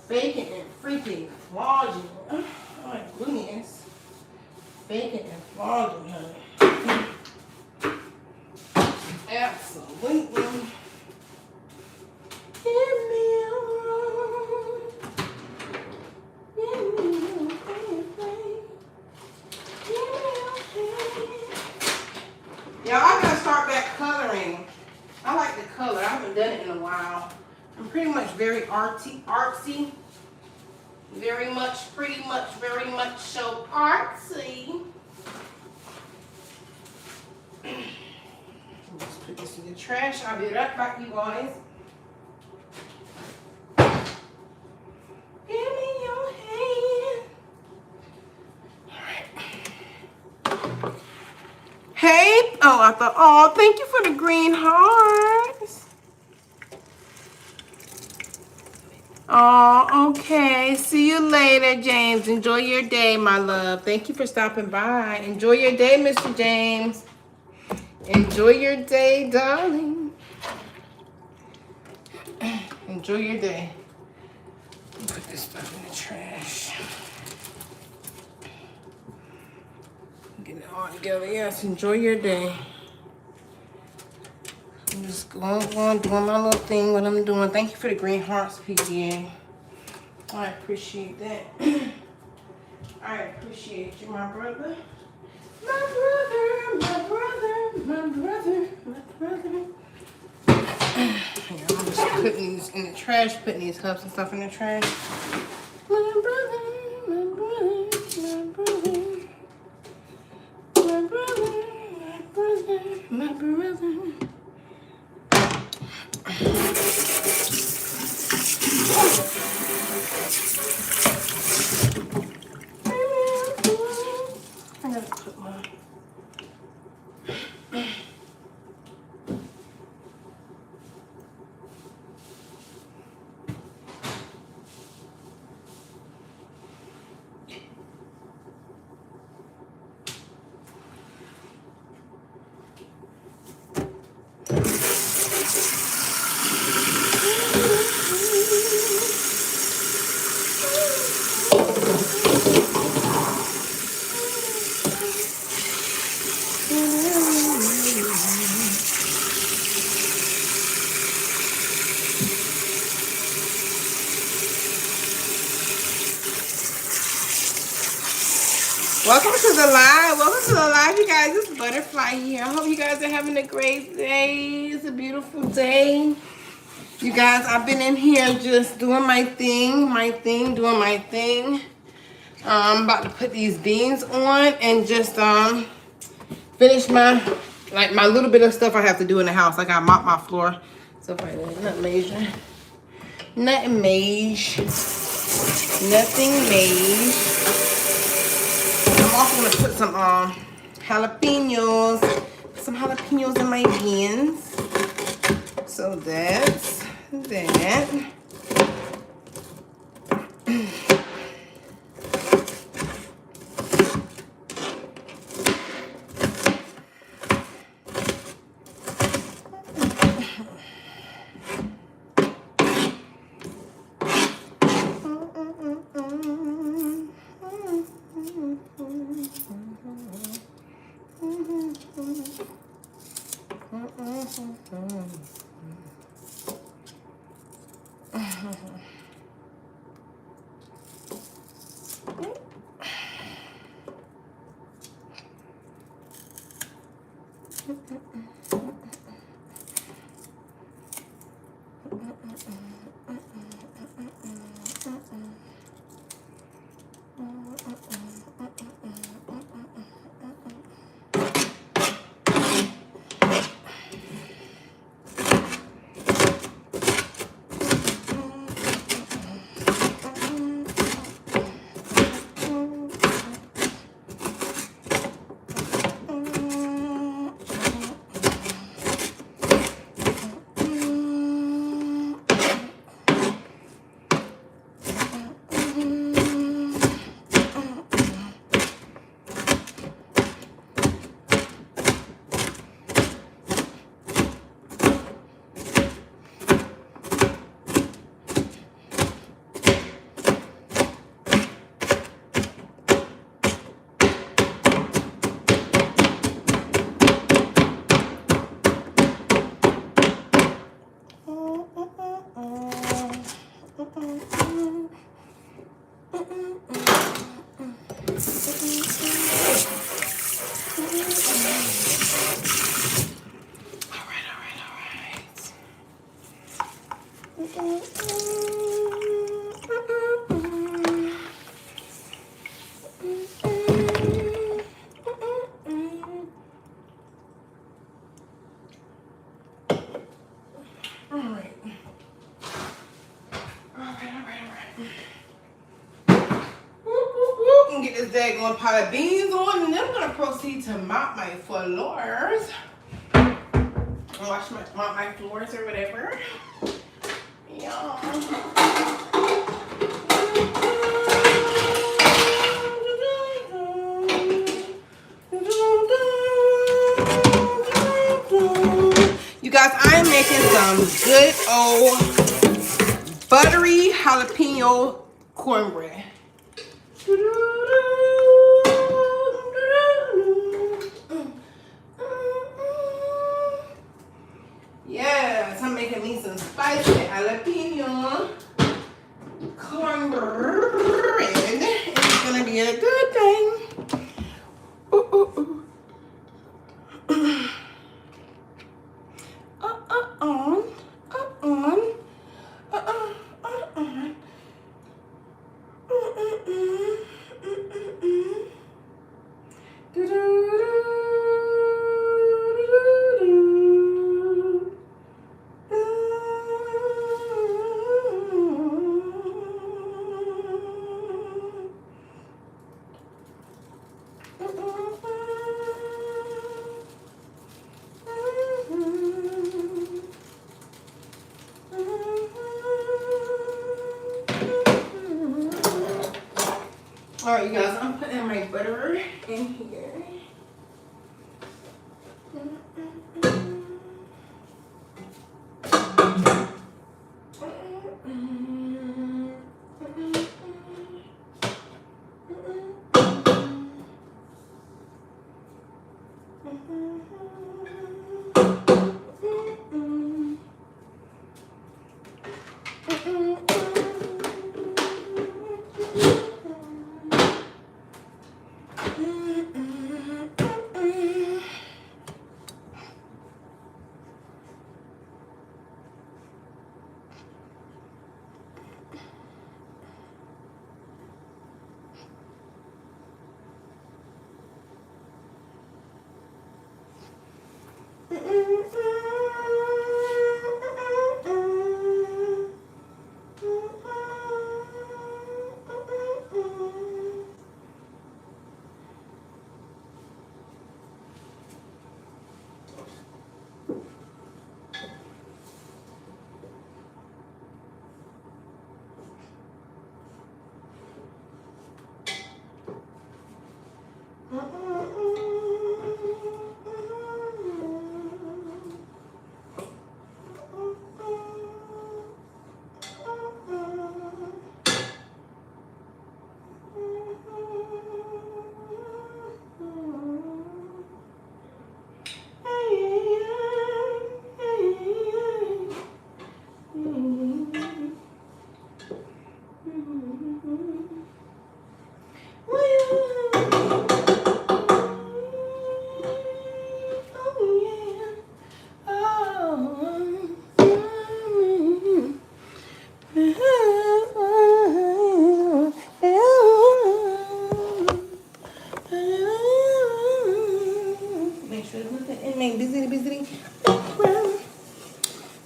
Speaker 1: Faking and freaking flogging. Oh my goodness. Faking and flogging, honey. Absolutely. Give me a room. Give me a baby. Give me a hand. Y'all, I gotta start back coloring. I like the color. I haven't done it in a while. I'm pretty much very artsy. Very much so artsy. Just put this in the trash. I'll be right back, you guys. Give me your hand. Alright. Hey. Oh, I thought, oh, thank you for the green hearts. Oh, okay. See you later, James. Enjoy your day, my love. Thank you for stopping by. Enjoy your day, Mr. James. Enjoy your day, darling. Enjoy your day. Put this stuff in the trash. Get it all together. Yes, enjoy your day. I'm just going, doing my little thing, what I'm doing. Thank you for the green hearts, PTA. I appreciate that. I appreciate you, my brother. My brother, my brother, my brother, my brother. Here, I'm just putting these in the trash, putting these cups and stuff in the trash. My brother, my brother, my brother. My brother, my brother, my brother. I gotta put my... Welcome to the live. Welcome to the live, you guys. It's Butterfly here. I hope you guys are having a great day. It's a beautiful day. You guys, I've been in here just doing my thing, doing my thing. I'm about to put these beans on and just finish my little bit of stuff I have to do in the house. Like I mop my floor, stuff like that. Nothing major. Nothing major. Nothing major. I'm also gonna put some jalapenos. Put some jalapenos in my beans. So that's that. Get this daggone pot of beans on, and then I'm gonna proceed to mop my floors. Mop my floors or whatever. Yeah. You guys, I am making some good old buttery jalapeno cornbread. Yes, I'm making me some spicy jalapeno cornbread. It's gonna be a good thing. All right, you guys, I'm putting my butter in here.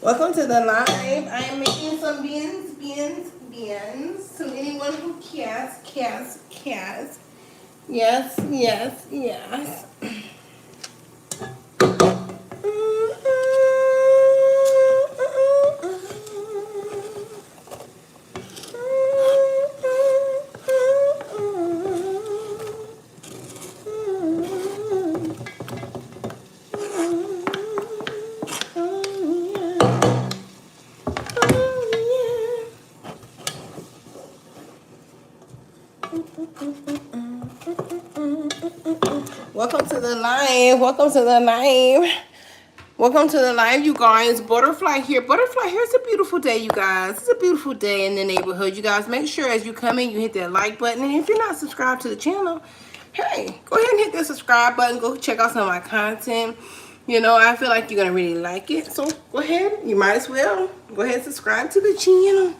Speaker 1: Welcome to the live. I am making some beans. To anyone who cares. Yes. Welcome to the live. Welcome to the live, you guys. Butterfly here. Butterfly here. It's a beautiful day, you guys. It's a beautiful day in the neighborhood. You guys, make sure as you come in, you hit that like button. And if you're not subscribed to the channel, hey, go ahead and hit that subscribe button. Go check out some of my content. You know, I feel like you're going to really like it. So go ahead. You might as well. Go ahead and subscribe to the channel.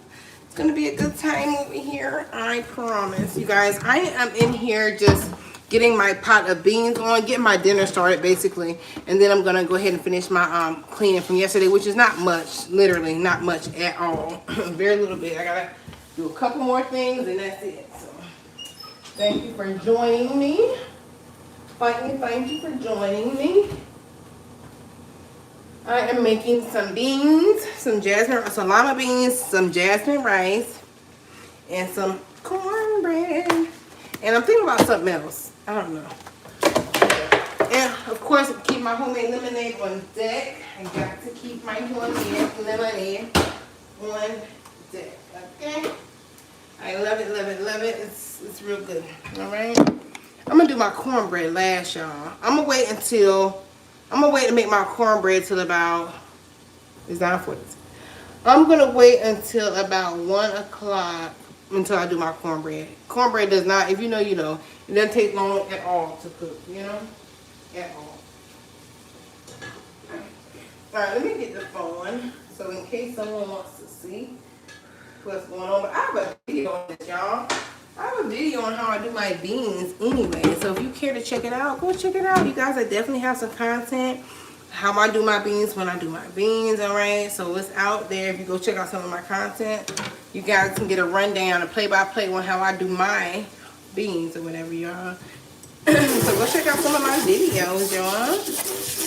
Speaker 1: It's going to be a good time over here. I promise. You guys, I am in here just getting my pot of beans on, getting my dinner started basically, and then I'm gonna go ahead and finish my cleaning from yesterday, which is not much, literally not much at all. Very little bit. I gotta do a couple more things and that's it. So thank you for joining me. Thank you for joining me. I am making some beans, some lima beans, some jasmine rice, and some cornbread. And I'm thinking about something else. I don't know. And of course, keep my homemade lemonade on deck. I got to keep my homemade lemonade on deck. Okay? I love it, love it, love it. It's real good. Alright? I'm gonna do my cornbread last, y'all. I'm gonna wait to make my cornbread till about, it's 9:40. I'm gonna wait until about 1 o'clock until I do my cornbread. Cornbread does not, if you know, you know, it doesn't take long at all to cook, you know? At all. Alright, let me get the phone so in case someone wants to see what's going on. But I have a video on this, y'all. I have a video on how I do my beans anyway. So if you care to check it out, go check it out. You guys, I definitely have some content. How I do my beans when I do my beans, alright? So it's out there. If you go check out some of my content, you guys can get a rundown, a play-by-play on how I do my beans or whatever, y'all. So go check out some of my videos, y'all.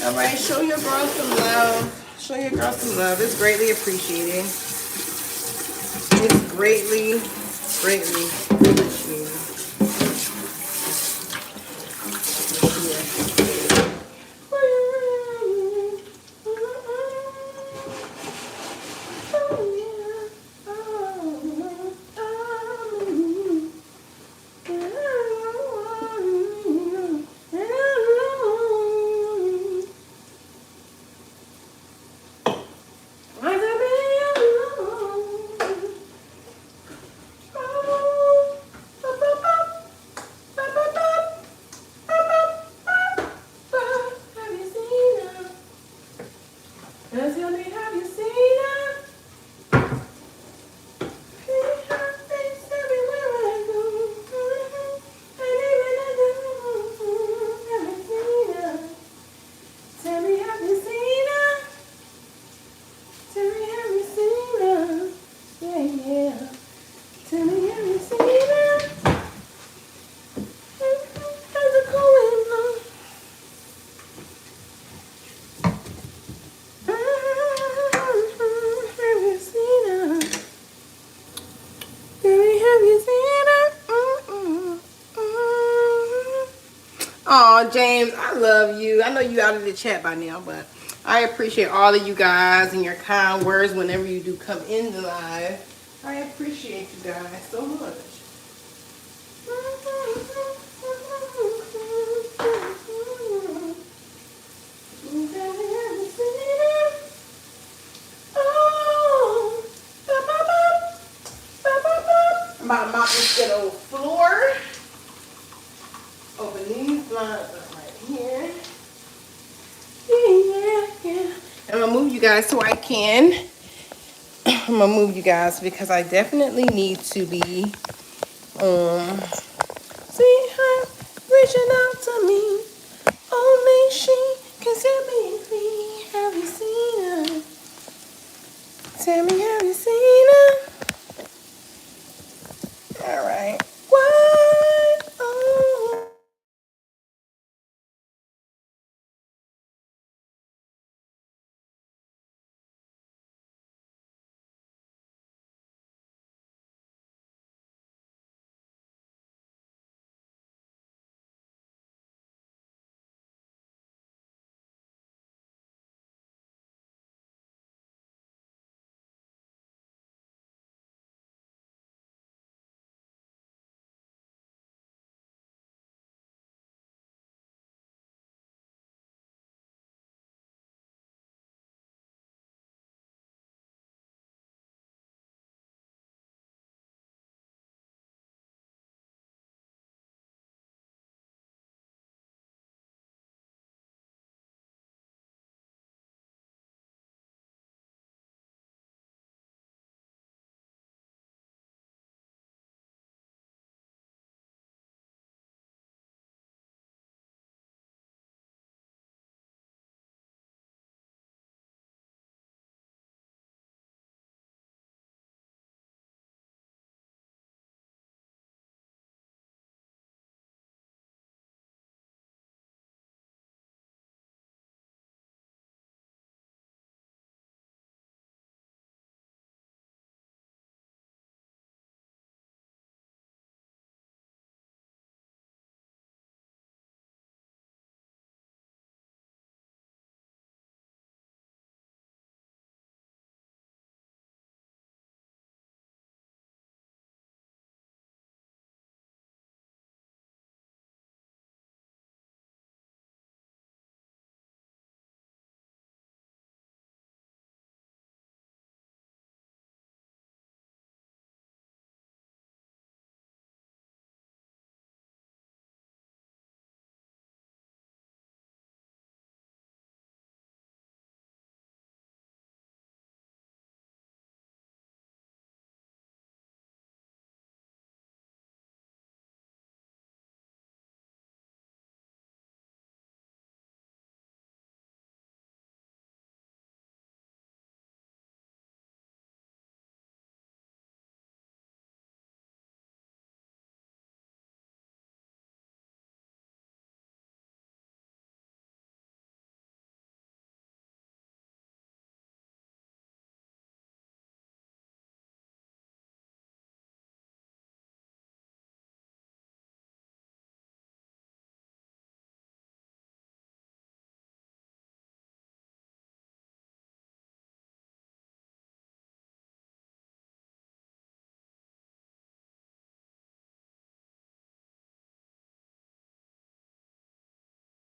Speaker 1: Alright, show your girls some love. Show your girls some love. It's greatly appreciated. It's greatly appreciated. Aw, James, I love you. I know you out of the chat by now, but I appreciate all of you guys and your kind words whenever you do come in the live. I appreciate you guys so much. I'm about to mop this good old floor. Open these blinds up right here. Yeah. I'm gonna move you guys so I can. I'm gonna move you guys because I definitely need to be